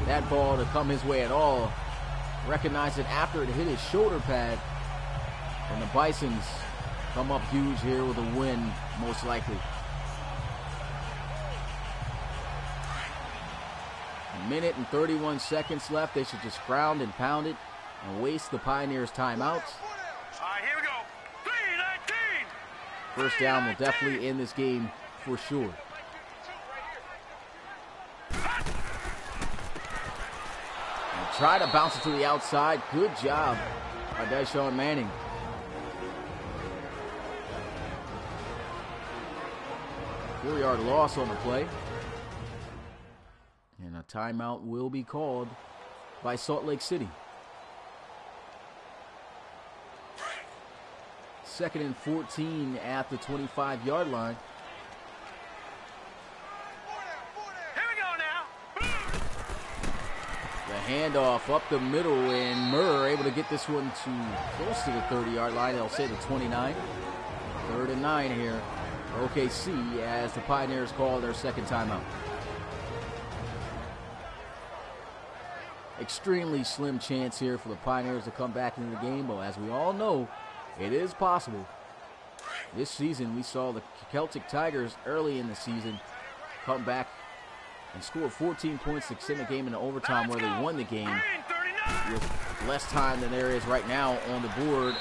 that ball to come his way at all. Recognized it after it hit his shoulder pad, and the Bisons come up huge here with a win, most likely. 1:31 seconds left. They should just ground and pound it and waste the Pioneers' timeouts. All right, here we go. 3:19. First down will definitely end this game for sure. Try to bounce it to the outside. Good job by Deshaun Manning. Four-yard loss on the play. And a timeout will be called by Salt Lake City. 2nd and 14 at the 25-yard line. Handoff up the middle, and Murr able to get this one to close to the 30-yard line. They'll say the 29. 3rd and 9 here. OKC as the Pioneers call their second timeout. Extremely slim chance here for the Pioneers to come back into the game, but as we all know, it is possible. This season, we saw the Celtic Tigers early in the season come back and scored 14 points to extend the game into overtime, where they won the game with less time than there is right now on the board.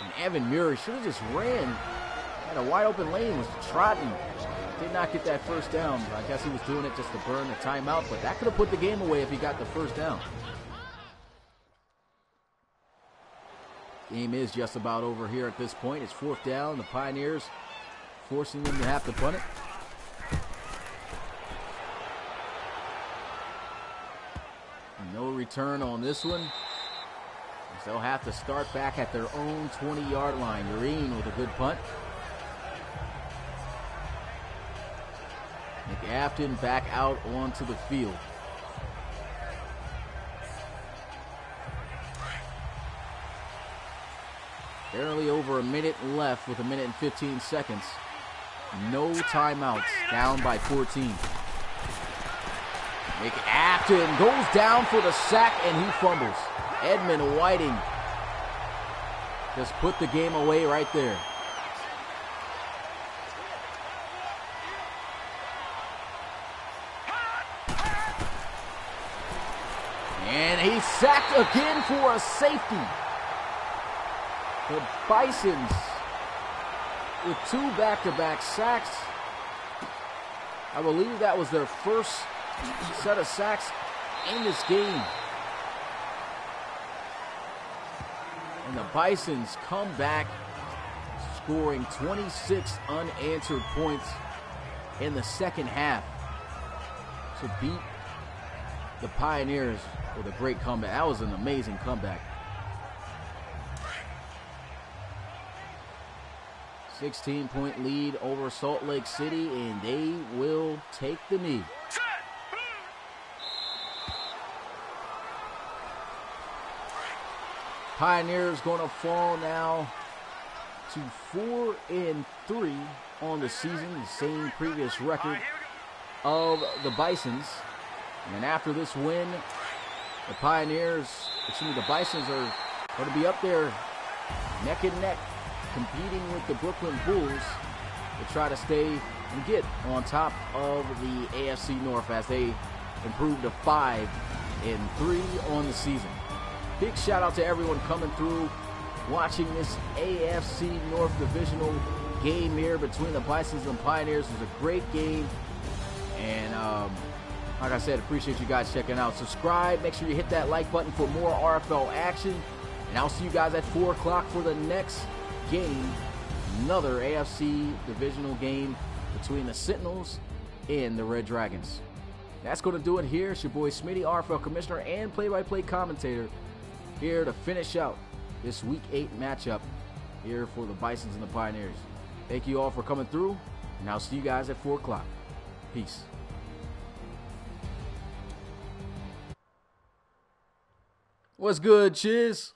And Evan Muir should have just ran. Had a wide open lane, was trotting. Did not get that first down. I guess he was doing it just to burn the timeout, but that could have put the game away if he got the first down. Game is just about over here at this point. It's 4th down. The Pioneers forcing them to have to punt it. No return on this one. They'll have to start back at their own 20-yard line. Green with a good punt. McAfton back out onto the field. Barely over a minute left with 1:15 seconds. No timeouts, down by 14. McAfton goes down for the sack, and he fumbles. Edmund Whiting just put the game away right there. And he's sacked again for a safety. The Bisons with 2 back-to-back sacks. I believe that was their first set of sacks in this game. And the Bisons come back, scoring 26 unanswered points in the second half to beat the Pioneers with a great comeback. That was an amazing comeback. 16-point lead over Salt Lake City, and they will take the knee. Pioneers going to fall now to 4-3 on the season, the same previous record of the Bisons. And after this win, the Bisons are going to be up there neck and neck, competing with the Brooklyn Bulls to try to stay and get on top of the AFC North as they improve to 5-3 on the season. Big shout out to everyone coming through, watching this AFC North divisional game here between the Bisons and Pioneers. It was a great game, and like I said, appreciate you guys checking out. Subscribe, make sure you hit that like button for more RFL action, and I'll see you guys at 4 o'clock for the next game, another AFC divisional game between the Sentinels and the Red Dragons. That's going to do it here. It's your boy Smitty, RFL Commissioner and play-by-play commentator, here to finish out this Week 8 matchup here for the Bisons and the Pioneers. Thank you all for coming through, and I'll see you guys at 4 o'clock. Peace. What's good, Chiz?